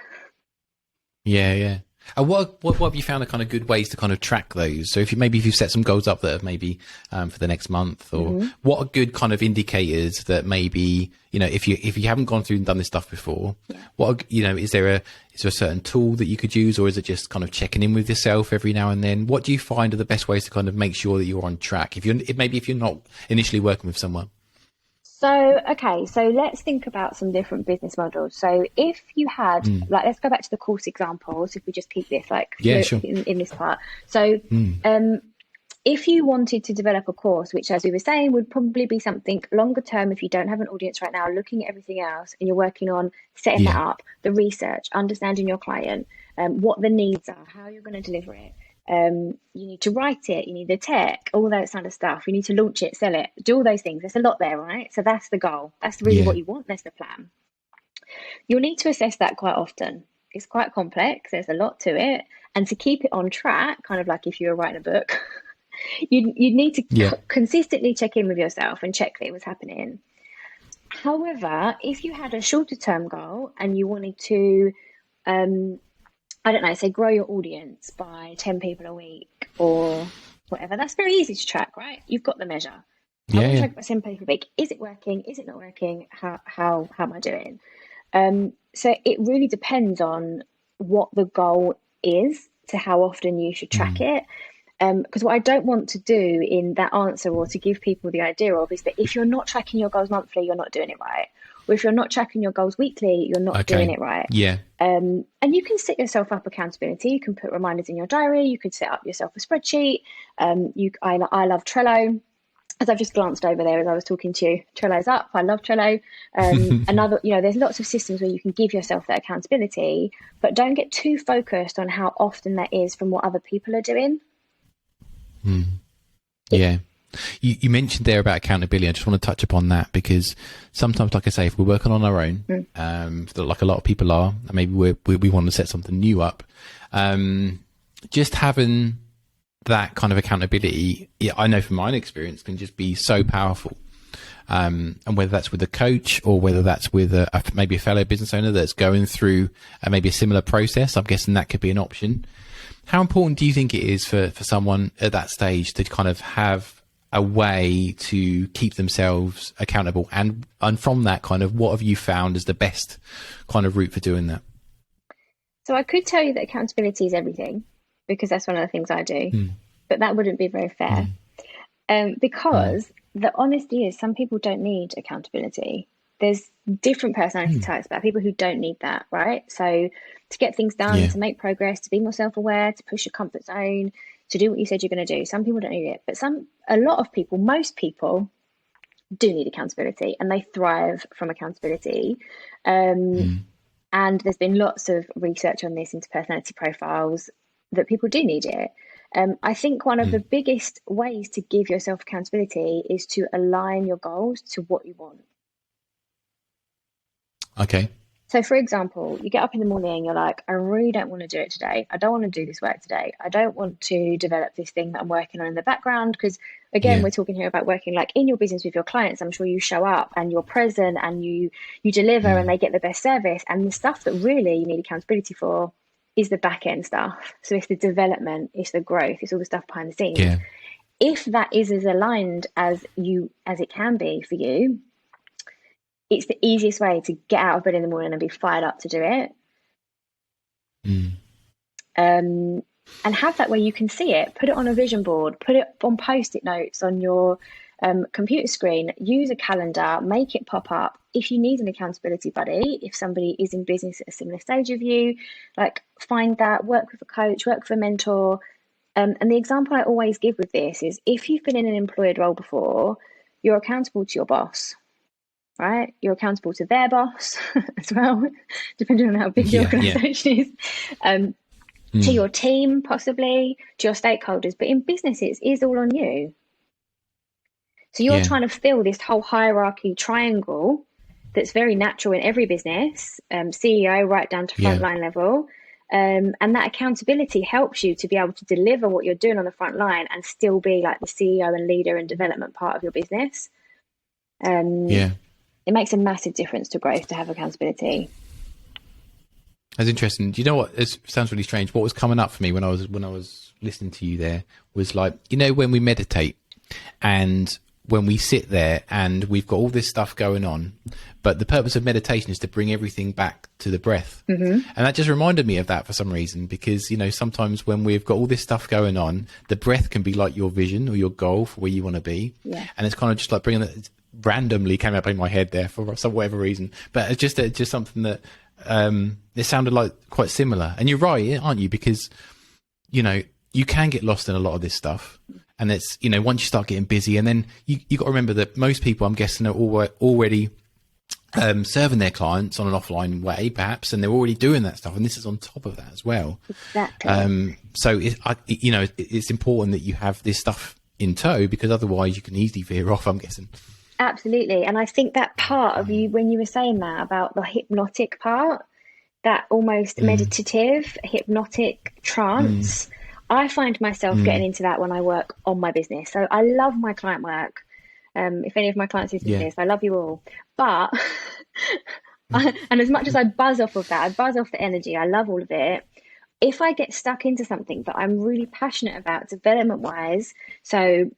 And what have you found are kind of good ways to kind of track those? So if you've set some goals up that maybe for the next month, or what are good kind of indicators that maybe, if you haven't gone through and done this stuff before, is there a certain tool that you could use, or is it just kind of checking in with yourself every now and then? What do you find are the best ways to kind of make sure that you're on track if you're not initially working with someone? So let's think about some different business models. So if you had, let's go back to the course examples, if we just keep this in this part. So if you wanted to develop a course, which, as we were saying, would probably be something longer term, if you don't have an audience right now, looking at everything else, and you're working on setting that up, the research, understanding your client, what the needs are, how you're going to deliver it. You need to write it, you need the tech, all that kind of stuff. You need to launch it, sell it, do all those things. There's a lot there, right? So that's the goal. That's really what you want. That's the plan. You'll need to assess that quite often. It's quite complex. There's a lot to it. And to keep it on track, kind of like if you were writing a book, you'd need to consistently check in with yourself and check that it was happening. However, if you had a shorter term goal and you wanted to, say grow your audience by 10 people a week or whatever, that's very easy to track, right? You've got the measure. I want to track by 10 people a week. Is it working? Is it not working? How am I doing? So it really depends on what the goal is to how often you should track it. Because what I don't want to do in that answer, or to give people the idea of, is that if you're not tracking your goals monthly, you're not doing it right. Or if you're not tracking your goals weekly, you're not doing it right. And you can set yourself up accountability. You can put reminders in your diary. You could set up yourself a spreadsheet. I love Trello. As I've just glanced over there as I was talking to you, Trello's up. I love Trello. There's lots of systems where you can give yourself that accountability, but don't get too focused on how often that is from what other people are doing. You mentioned there about accountability. I just want to touch upon that because sometimes, like I say, if we're working on our own, like a lot of people are, and maybe we want to set something new up, just having that kind of accountability, I know from my own experience, can just be so powerful. And whether that's with a coach or whether that's with maybe a fellow business owner that's going through maybe a similar process, I'm guessing that could be an option. How important do you think it is for someone at that stage to kind of have a way to keep themselves accountable? And from that, kind of, what have you found as the best kind of route for doing that? So I could tell you that accountability is everything, because that's one of the things I do, but that wouldn't be very fair. Because the honesty is some people don't need accountability. There's different personality types, but people who don't need that, right? So to get things done, to make progress, to be more self-aware, to push your comfort zone, to do what you said you're going to do. Some people don't need it, but a lot of people, most people do need accountability, and they thrive from accountability. And there's been lots of research on this into personality profiles that people do need it. I think one of the biggest ways to give yourself accountability is to align your goals to what you want. Okay. So, for example, you get up in the morning and you're like, I really don't want to do it today. I don't want to do this work today. I don't want to develop this thing that I'm working on in the background. Because again, we're talking here about working like in your business with your clients. I'm sure you show up and you're present and you deliver and they get the best service. And the stuff that really you need accountability for is the back end stuff. So it's the development, it's the growth, it's all the stuff behind the scenes. Yeah. If that is as aligned as it can be for you, it's the easiest way to get out of bed in the morning and be fired up to do it. And have that where you can see it, put it on a vision board, put it on post-it notes on your computer screen, use a calendar, make it pop up. If you need an accountability buddy, if somebody is in business at a similar stage of you, like find that, work with a coach, work with a mentor. And the example I always give with this is if you've been in an employed role before, you're accountable to your boss. Right? You're accountable to their boss as well, depending on how big the organization is, to your team, possibly, to your stakeholders. But in business, it is all on you. So you're trying to fill this whole hierarchy triangle that's very natural in every business, CEO right down to frontline level. And that accountability helps you to be able to deliver what you're doing on the front line and still be like the CEO and leader and development part of your business. It makes a massive difference to growth to have accountability. That's interesting. Do you know what? It sounds really strange. What was coming up for me when I was listening to you there was like, when we meditate and when we sit there and we've got all this stuff going on, but the purpose of meditation is to bring everything back to the breath. And that just reminded me of that for some reason, because, sometimes when we've got all this stuff going on, the breath can be like your vision or your goal for where you want to be. And it's kind of just like bringing that. Randomly came up in my head there for some whatever reason, but it's just something that it sounded like quite similar. And you're right, aren't you? Because you can get lost in a lot of this stuff, and it's once you start getting busy, and then you got to remember that most people, I'm guessing, are already serving their clients on an offline way, perhaps, and they're already doing that stuff, and this is on top of that as well. Exactly. So it's important that you have this stuff in tow, because otherwise you can easily veer off, I'm guessing. Absolutely. And I think that part of you, when you were saying that about the hypnotic part, that almost meditative, hypnotic trance, I find myself getting into that when I work on my business. So I love my client work. If any of my clients listen to this, I love you all. But, and as much as I buzz off of that, I buzz off the energy, I love all of it. If I get stuck into something that I'm really passionate about development wise, so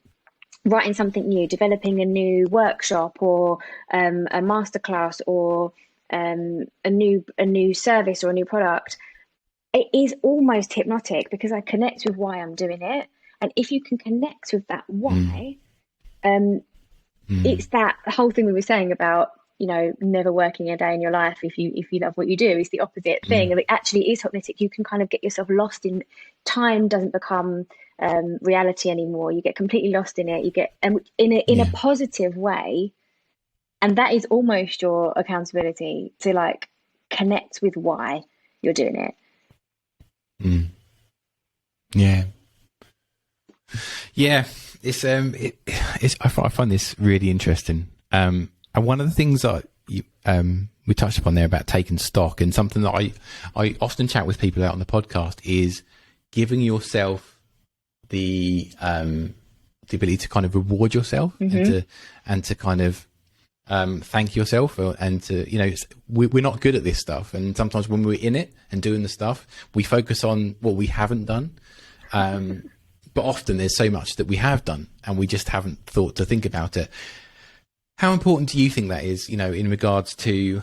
writing something new, developing a new workshop or a masterclass or a new service or a new product, it is almost hypnotic because I connect with why I'm doing it. And if you can connect with that why, it's that whole thing we were saying about never working a day in your life if you love what you do is the opposite thing. It actually is hypnotic. You can kind of get yourself lost in time, doesn't become reality anymore. You get completely lost in it. You get in a positive way, and that is almost your accountability to like connect with why you're doing it. I find this really interesting. And one of the things that we touched upon there about taking stock, and something that I often chat with people out on the podcast, is giving yourself the ability to kind of reward yourself, and to kind of thank yourself, and to, you know, we're not good at this stuff, and sometimes when we're in it and doing the stuff, we focus on what we haven't done, but often there's so much that we have done and we just haven't thought to think about it. How important do you think that is, you know, in regards to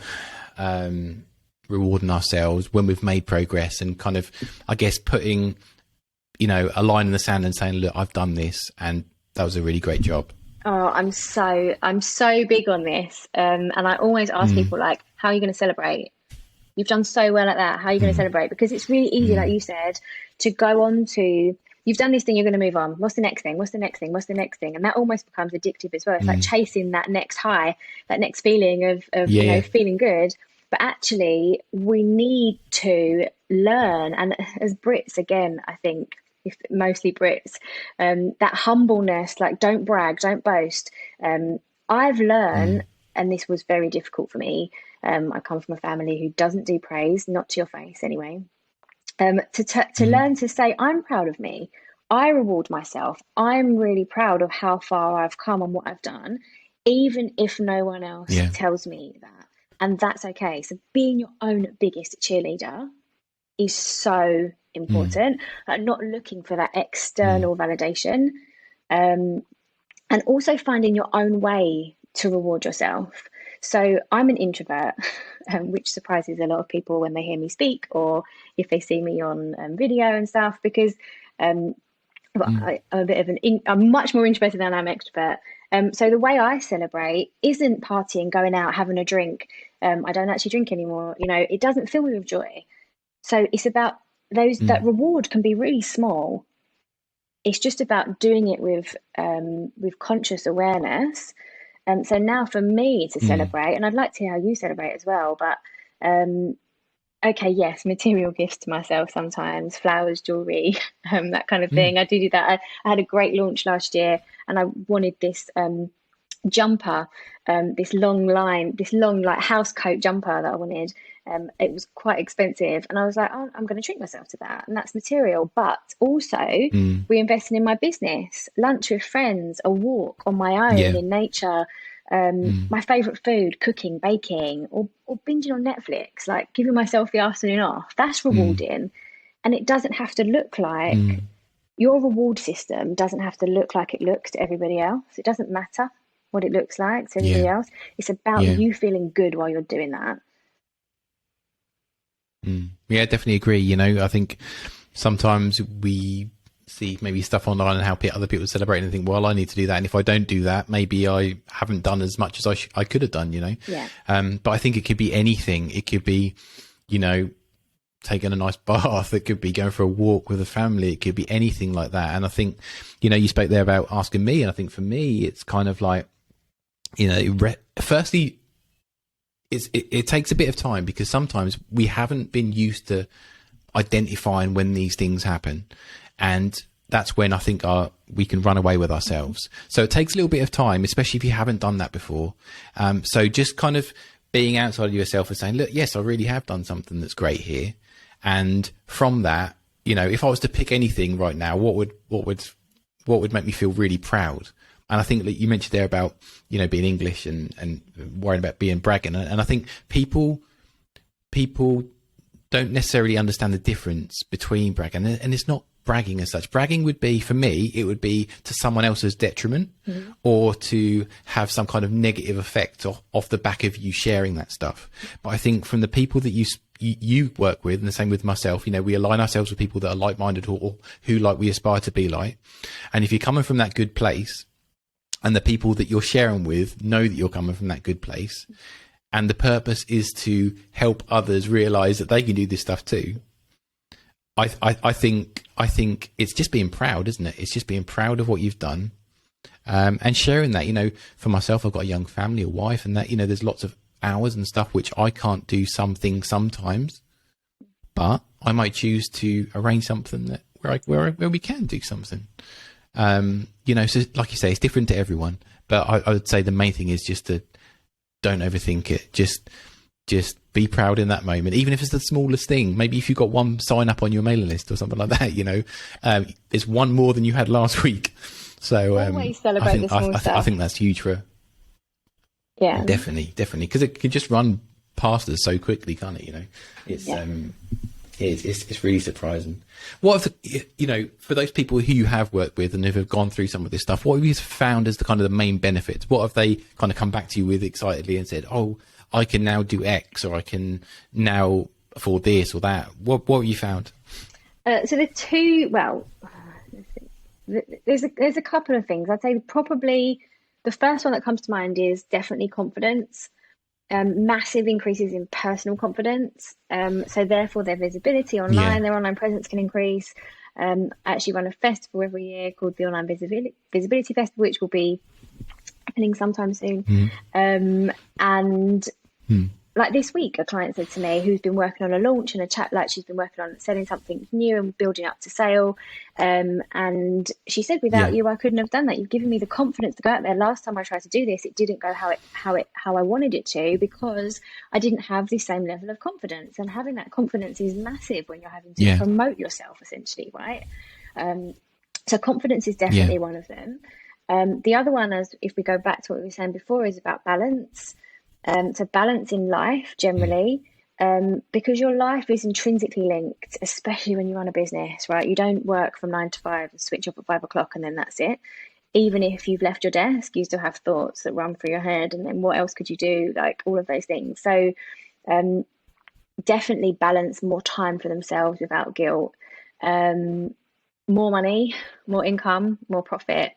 rewarding ourselves when we've made progress, and kind of, I guess, putting, you know, a line in the sand and saying, look, I've done this and that was a really great job? Oh, I'm so big on this. And I always ask people, like, how are you going to celebrate? You've done so well at that. How are you going to celebrate? Because it's really easy, like you said, to go on to, you've done this thing, you're going to move on. What's the next thing? What's the next thing? What's the next thing? And that almost becomes addictive as well. It's like chasing that next high, that next feeling of you know, feeling good. But actually, we need to learn. And as Brits, again, I think, if mostly Brits, that humbleness, like, don't brag, don't boast. I've learned, and this was very difficult for me. I come from a family who doesn't do praise, not to your face anyway. To learn to say, I'm proud of me. I reward myself. I'm really proud of how far I've come and what I've done, even if no one else tells me that. And that's okay. So being your own biggest cheerleader is so important. Not looking for that external validation. And also finding your own way to reward yourself. So I'm an introvert, which surprises a lot of people when they hear me speak, or if they see me on video and stuff, because I'm a bit of I'm much more introverted than I'm extrovert. So the way I celebrate isn't partying, going out, having a drink. I don't actually drink anymore. You know, it doesn't fill me with joy. So it's about that reward can be really small. It's just about doing it with conscious awareness. So now for me to celebrate, and I'd like to hear how you celebrate as well, but okay, yes, material gifts to myself sometimes, flowers, jewelry, that kind of thing. I do that. I had a great launch last year, and I wanted this jumper, this long like house coat jumper that I wanted. It was quite expensive, and I was like, oh, I'm going to treat myself to that, and that's material. But also reinvesting in my business, lunch with friends, a walk on my own in nature, my favorite food, cooking, baking, or binging on Netflix, like giving myself the afternoon off. That's rewarding. And it doesn't have to look like your reward system doesn't have to look like it looks to everybody else. It doesn't matter what it looks like to everybody else. It's about you feeling good while you're doing that. Yeah, definitely agree. You know, I think sometimes we see maybe stuff online and how other people celebrate and think, well, I need to do that. And if I don't do that, maybe I haven't done as much as I could have done, you know? But I think it could be anything. It could be, you know, taking a nice bath. It could be going for a walk with a family. It could be anything like that. And I think, you know, you spoke there about asking me. And I think for me, it's kind of like, you know, firstly, it takes a bit of time, because sometimes we haven't been used to identifying when these things happen. And that's when I think we can run away with ourselves. So it takes a little bit of time, especially if you haven't done that before. So just kind of being outside of yourself and saying, look, yes, I really have done something that's great here. And from that, you know, if I was to pick anything right now, what would make me feel really proud? And I think that you mentioned there about, you know, being English and worrying about being bragging. And I think people don't necessarily understand the difference between bragging, and it's not bragging as such. Bragging would be, for me, it would be to someone else's detriment, or to have some kind of negative effect off the back of you sharing that stuff. But I think from the people that you work with, and the same with myself, you know, we align ourselves with people that are like-minded, or who like we aspire to be like. And if you're coming from that good place, and the people that you're sharing with know that you're coming from that good place, and the purpose is to help others realize that they can do this stuff too, I think it's just being proud, isn't it? It's just being proud of what you've done, and sharing that. You know, for myself, I've got a young family, a wife, and that, you know, there's lots of hours and stuff which I can't do something sometimes, but I might choose to arrange something that where we can do something. So like you say, it's different to everyone, but I would say the main thing is just to don't overthink it. Just be proud in that moment, even if it's the smallest thing. Maybe if you've got one sign up on your mailing list or something like that, it's one more than you had last week. So always celebrate the small stuff. I think that's huge for. Yeah, definitely, because it can just run past us so quickly, can't it? It's really surprising. What if, for those people who you have worked with and have gone through some of this stuff, what have you found as the kind of the main benefits? What have they kind of come back to you with excitedly and said, oh, I can now do X, or I can now afford this or that? What have you found? So there's a couple of things. I'd say probably the first one that comes to mind is definitely confidence. Massive increases in personal confidence. So therefore their visibility online, their online presence can increase. I actually run a festival every year called the Online Visibility Festival, which will be happening sometime soon. Like this week, a client said to me, who's been working on a launch and a chat, like she's been working on selling something new and building up to sale. And she said, without you, I couldn't have done that. You've given me the confidence to go out there. Last time I tried to do this, it didn't go how I wanted it to, because I didn't have the same level of confidence. And having that confidence is massive when you're having to promote yourself, essentially, right? So confidence is definitely one of them. The other one, as if we go back to what we were saying before, is about balance. So balance in life generally, because your life is intrinsically linked, especially when you run a business, right? You don't work from 9 to 5 and switch off at 5 o'clock and then that's it. Even if you've left your desk, you still have thoughts that run through your head, and then what else could you do? Like all of those things. So definitely balance, more time for themselves without guilt, more money, more income, more profit,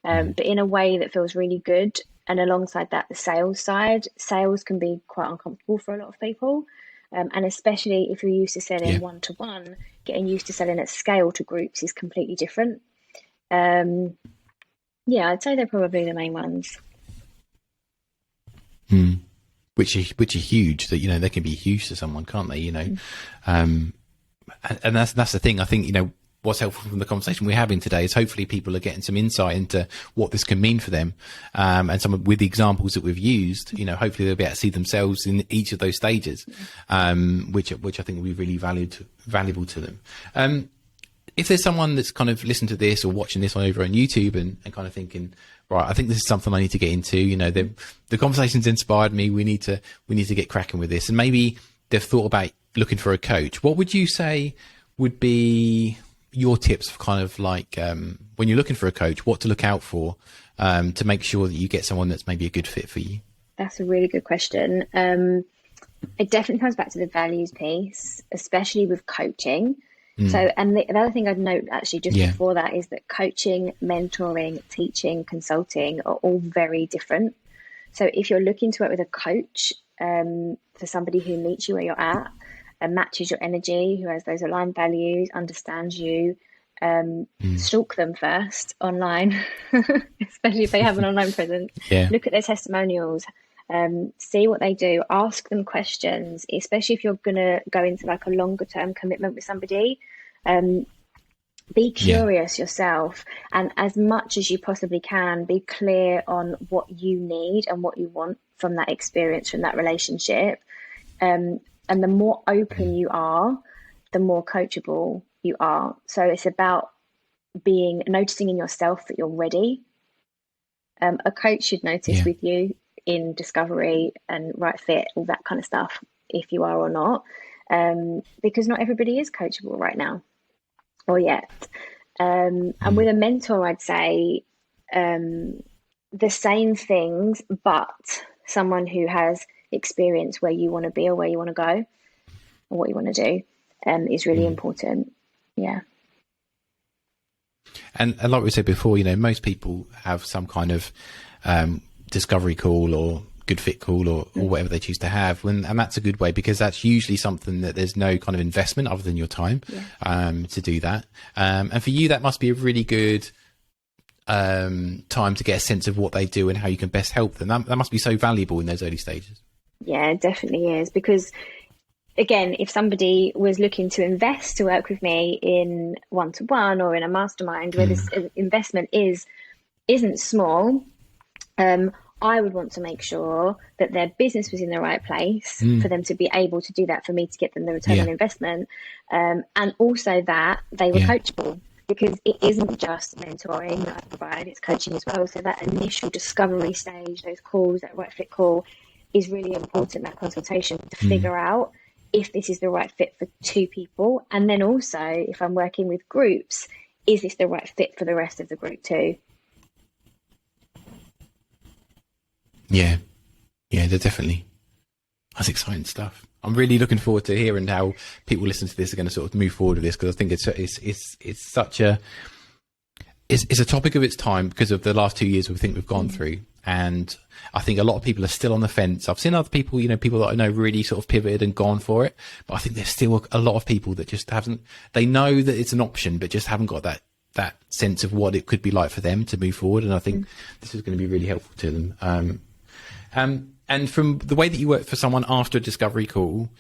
but in a way that feels really good. And alongside that, the sales side. Sales can be quite uncomfortable for a lot of people. And especially if you're used to selling one-to-one, getting used to selling at scale to groups is completely different. I'd say they're probably the main ones. Which are huge. That they can be huge to someone, can't they? And that's the thing. I think what's helpful from the conversation we're having today is hopefully people are getting some insight into what this can mean for them. And with the examples that we've used, hopefully they'll be able to see themselves in each of those stages, which I think will be really valuable to them. If there's someone that's kind of listened to this or watching this over on YouTube and kind of thinking, right, I think this is something I need to get into, the conversation's inspired me. We need to get cracking with this. And maybe they've thought about looking for a coach. What would you say would be your tips for kind of like when you're looking for a coach, what to look out for to make sure that you get someone that's maybe a good fit for you? That's a really good question. It definitely comes back to the values piece, especially with coaching. So, and the other thing I'd note actually just before that is that coaching, mentoring, teaching, consulting are all very different. So if you're looking to work with a coach for somebody who meets you where you're at, and matches your energy, who has those aligned values, understands you, stalk them first online, especially if they have an online presence. Look at their testimonials, see what they do, ask them questions, especially if you're going to go into like a longer term commitment with somebody. Be curious yourself, and as much as you possibly can, be clear on what you need and what you want from that experience, from that relationship. And the more open you are, the more coachable you are. So it's about noticing in yourself that you're ready. A coach should notice with you in discovery and right fit, all that kind of stuff, if you are or not, because not everybody is coachable right now or yet. And with a mentor, I'd say the same things, but someone who has experience where you want to be or where you want to go or what you want to do is really important. And like we said before, most people have some kind of discovery call or good fit call or whatever they choose to have, and that's a good way, because that's usually something that there's no kind of investment other than your time to do that, and for you that must be a really good time to get a sense of what they do and how you can best help them. That must be so valuable in those early stages. Yeah, it definitely is, because again, if somebody was looking to invest to work with me in one-to-one or in a mastermind where this investment isn't small, I would want to make sure that their business was in the right place for them to be able to do that, for me to get them the return on investment, and also that they were coachable, because it isn't just mentoring that I provide, it's coaching as well. So that initial discovery stage, those calls, that right fit call, is really important, that consultation, to figure out if this is the right fit for two people. And then also, if I'm working with groups, is this the right fit for the rest of the group too? Yeah, they're definitely. That's exciting stuff. I'm really looking forward to hearing how people listen to this are going to sort of move forward with this, because I think it's such a it's a topic of its time because of the last 2 years we think we've gone through, and I think a lot of people are still on the fence. I've seen other people, people that I know really sort of pivoted and gone for it, but I think there's still a lot of people that just haven't. They know that it's an option, but just haven't got that sense of what it could be like for them to move forward. And I think this is going to be really helpful to them. And from the way that you work for someone after a discovery call,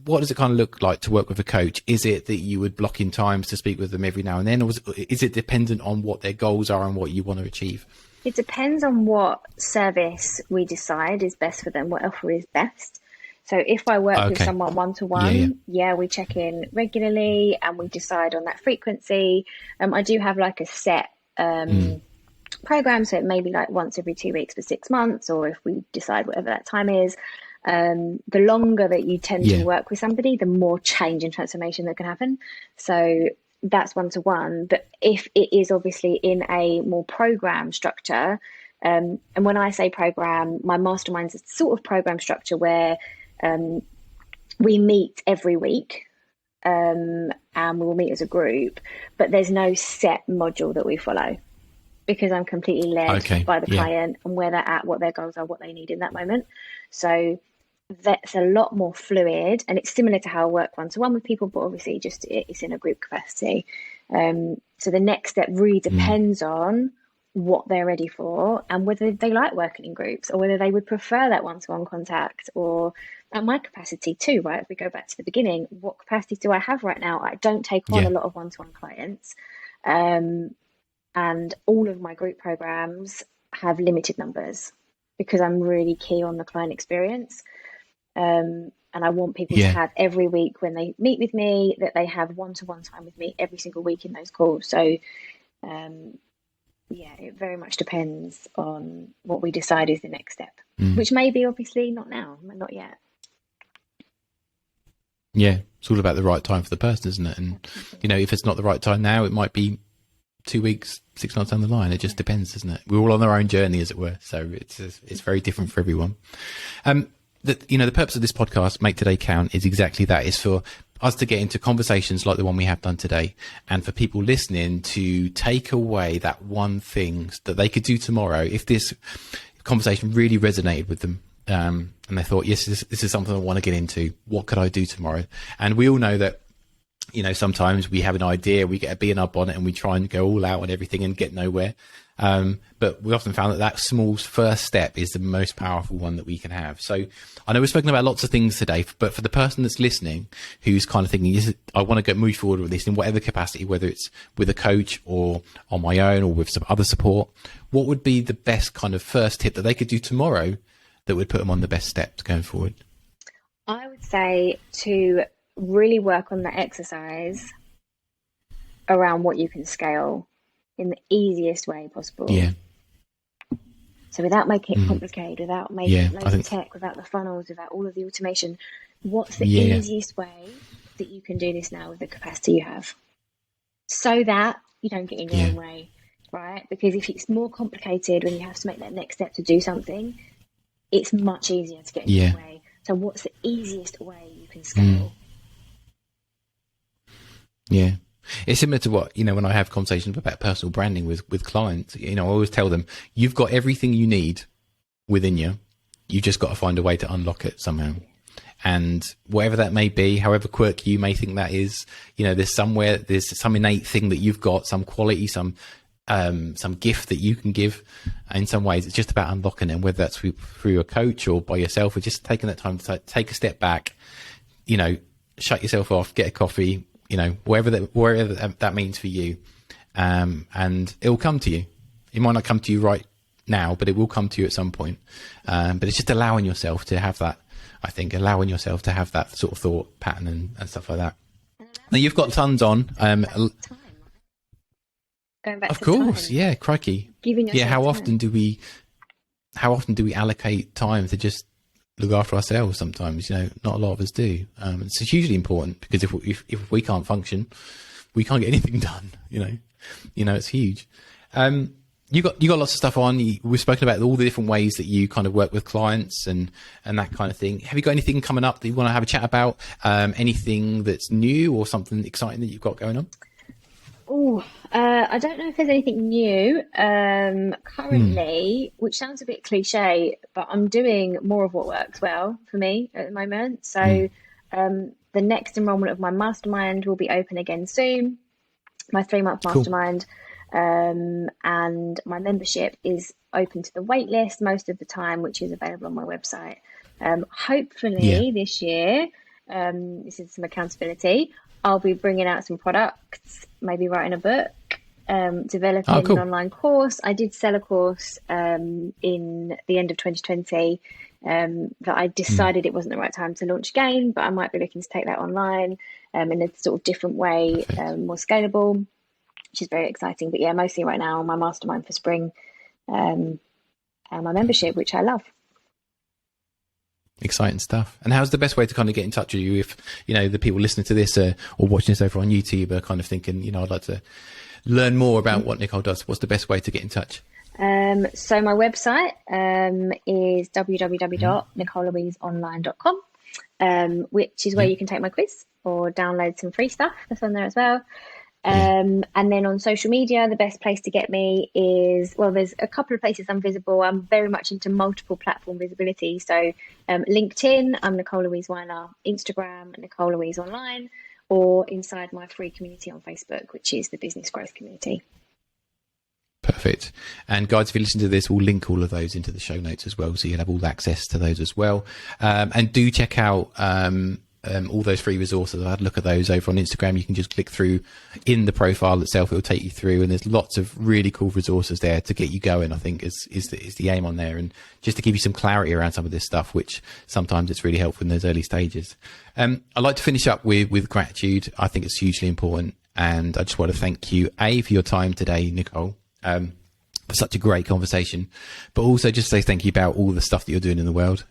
what does it kind of look like to work with a coach? Is it that you would block in times to speak with them every now and then, or is it dependent on what their goals are and what you want to achieve? It depends on what service we decide is best for them, what offer is best. So if I work with someone one-to-one, we check in regularly and we decide on that frequency. I do have like a set program, so it may be like once every 2 weeks for 6 months, or if we decide whatever that time is. The longer that you tend to work with somebody, the more change and transformation that can happen. So that's one-to-one. But if it is obviously in a more program structure, and when I say program, my mastermind's a sort of program structure where we meet every week, and we will meet as a group, but there's no set module that we follow, because I'm completely led by the client and where they're at, what their goals are, what they need in that moment. So that's a lot more fluid, and it's similar to how I work one-to-one with people, but obviously just it's in a group capacity. So the next step really depends on what they're ready for and whether they like working in groups, or whether they would prefer that one-to-one contact, or at my capacity too, right? If we go back to the beginning, what capacity do I have right now? I don't take on a lot of one-to-one clients. And all of my group programs have limited numbers, because I'm really key on the client experience. And I want people to have every week when they meet with me, that they have one-to-one time with me every single week in those calls. So, it very much depends on what we decide is the next step, which may be obviously not now, not yet. Yeah, it's all about the right time for the person, isn't it? And, if it's not the right time now, it might be 2 weeks, 6 months down the line. It just depends, doesn't it? We're all on our own journey, as it were. So it's very different for everyone. The purpose of this podcast, Make Today Count, is exactly that. Is for us to get into conversations like the one we have done today, and for people listening to take away that one thing that they could do tomorrow if this conversation really resonated with them. And they thought, yes, this is something I want to get into. What could I do tomorrow? And we all know that, sometimes we have an idea, we get a bee in our bonnet and we try and go all out on everything and get nowhere. But we often found that small first step is the most powerful one that we can have. So I know we've spoken about lots of things today, but for the person that's listening, who's kind of thinking, I want to move forward with this in whatever capacity, whether it's with a coach or on my own or with some other support, what would be the best kind of first tip that they could do tomorrow that would put them on the best steps going forward? I would say to really work on the exercise around what you can scale in the easiest way possible. Yeah. So without making it complicated, without making loads of tech, without the funnels, without all of the automation, what's the easiest way that you can do this now with the capacity you have, so that you don't get in your own way, right? Because if it's more complicated when you have to make that next step to do something, it's much easier to get in your way. So what's the easiest way you can scale? Yeah. It's similar to what, when I have conversations about personal branding with clients, I always tell them, you've got everything you need within you. You've just got to find a way to unlock it somehow. And whatever that may be, however quirky you may think that is, there's some innate thing that you've got, some quality, some gift that you can give. In some ways, it's just about unlocking it, whether that's through a coach or by yourself, or just taking that time to take a step back, you know, shut yourself off, get a coffee, you know, wherever that means for you. And it will come to you. It might not come to you right now, but it will come to you at some point. But it's just allowing yourself to have that, I think, allowing yourself to have that sort of thought pattern and stuff like that. Now you've got tons on. Going back of to course, time. yeah, crikey. Giving yourself How time. often do we allocate time to just look after ourselves? Sometimes, you know, not a lot of us do. It's hugely important, because if we can't function, we can't get anything done. You know, it's huge. You got lots of stuff on. We've spoken about all the different ways that you kind of work with clients and that kind of thing. Have you got anything coming up that you want to have a chat about? Anything that's new or something exciting that you've got going on? Oh, I don't know if there's anything new currently, which sounds a bit cliche, but I'm doing more of what works well for me at the moment. So the next enrollment of my mastermind will be open again soon, my 3-month mastermind. And my membership is open to the wait list most of the time, which is available on my website. Hopefully this year, this is some accountability, I'll be bringing out some products, maybe writing a book, developing an online course. I did sell a course in the end of 2020 that I decided it wasn't the right time to launch again, but I might be looking to take that online in a sort of different way, more scalable, which is very exciting. But yeah, mostly right now my mastermind for spring and my membership, which I love. Exciting stuff. And how's the best way to kind of get in touch with you if, you know, the people listening to this or watching this over on YouTube are kind of thinking, you know, I'd like to learn more about what Nicole does? What's the best way to get in touch? So my website is www.nicolelouiseonline.com, which is where you can take my quiz or download some free stuff that's on there as well. And then on social media, the best place to get me is, well, there's a couple of places I'm visible. I'm very much into multiple platform visibility. So LinkedIn, I'm Nicole Louise Winer, Instagram, Nicole Louise Online, or inside my free community on Facebook, which is the Business Growth Community. Perfect. And guys, if you listen to this, we'll link all of those into the show notes as well, so you'll have all access to those as well. And do check out all those free resources. I had a look at those over on Instagram. You can just click through in the profile itself. It will take you through, and there's lots of really cool resources there to get you going, I think is the aim on there. And just to give you some clarity around some of this stuff, which sometimes it's really helpful in those early stages. I'd like to finish up with gratitude. I think it's hugely important. And I just want to thank you, for your time today, Nicole, for such a great conversation, but also just say thank you about all the stuff that you're doing in the world.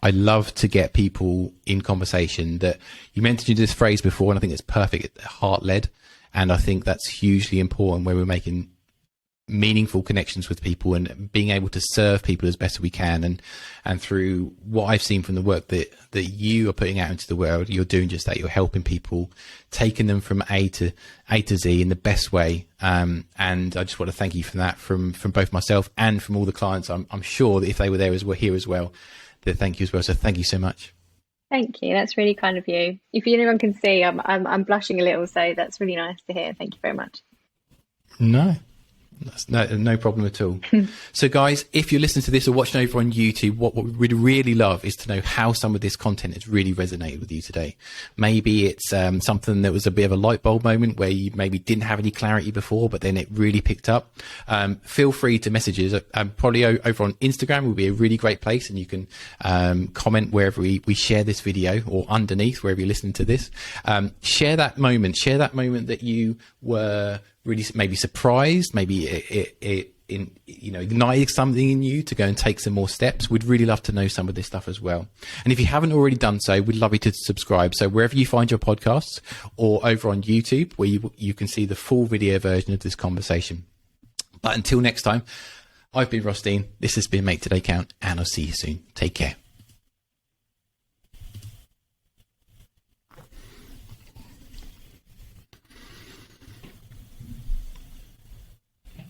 I love to get people in conversation that you mentioned this phrase before, and I think it's perfect, heart-led. And I think that's hugely important when we're making meaningful connections with people and being able to serve people as best as we can. And through what I've seen from the work that you are putting out into the world, you're doing just that. You're helping people, taking them from A to Z in the best way. And I just want to thank you for that from both myself and from all the clients. I'm sure that if they were there as well, here as well, thank you as well. So thank you so much. Thank you. That's really kind of you. If anyone can see, I'm blushing a little, so that's really nice to hear. Thank you very much. That's no problem at all. So guys, if you're listening to this or watching over on YouTube, what we'd really love is to know how some of this content has really resonated with you today. Maybe it's something that was a bit of a light bulb moment where you maybe didn't have any clarity before, but then it really picked up. Feel free to message us. Probably over on Instagram will be a really great place, and you can comment wherever we share this video, or underneath wherever you're listening to this. Share that moment that you were really maybe surprised, maybe it ignited something in you to go and take some more steps. We'd really love to know some of this stuff as well. And if you haven't already done so, we'd love you to subscribe. So wherever you find your podcasts, or over on YouTube, where you can see the full video version of this conversation. But until next time, I've been Ross Dean. This has been Make Today Count, and I'll see you soon. Take care.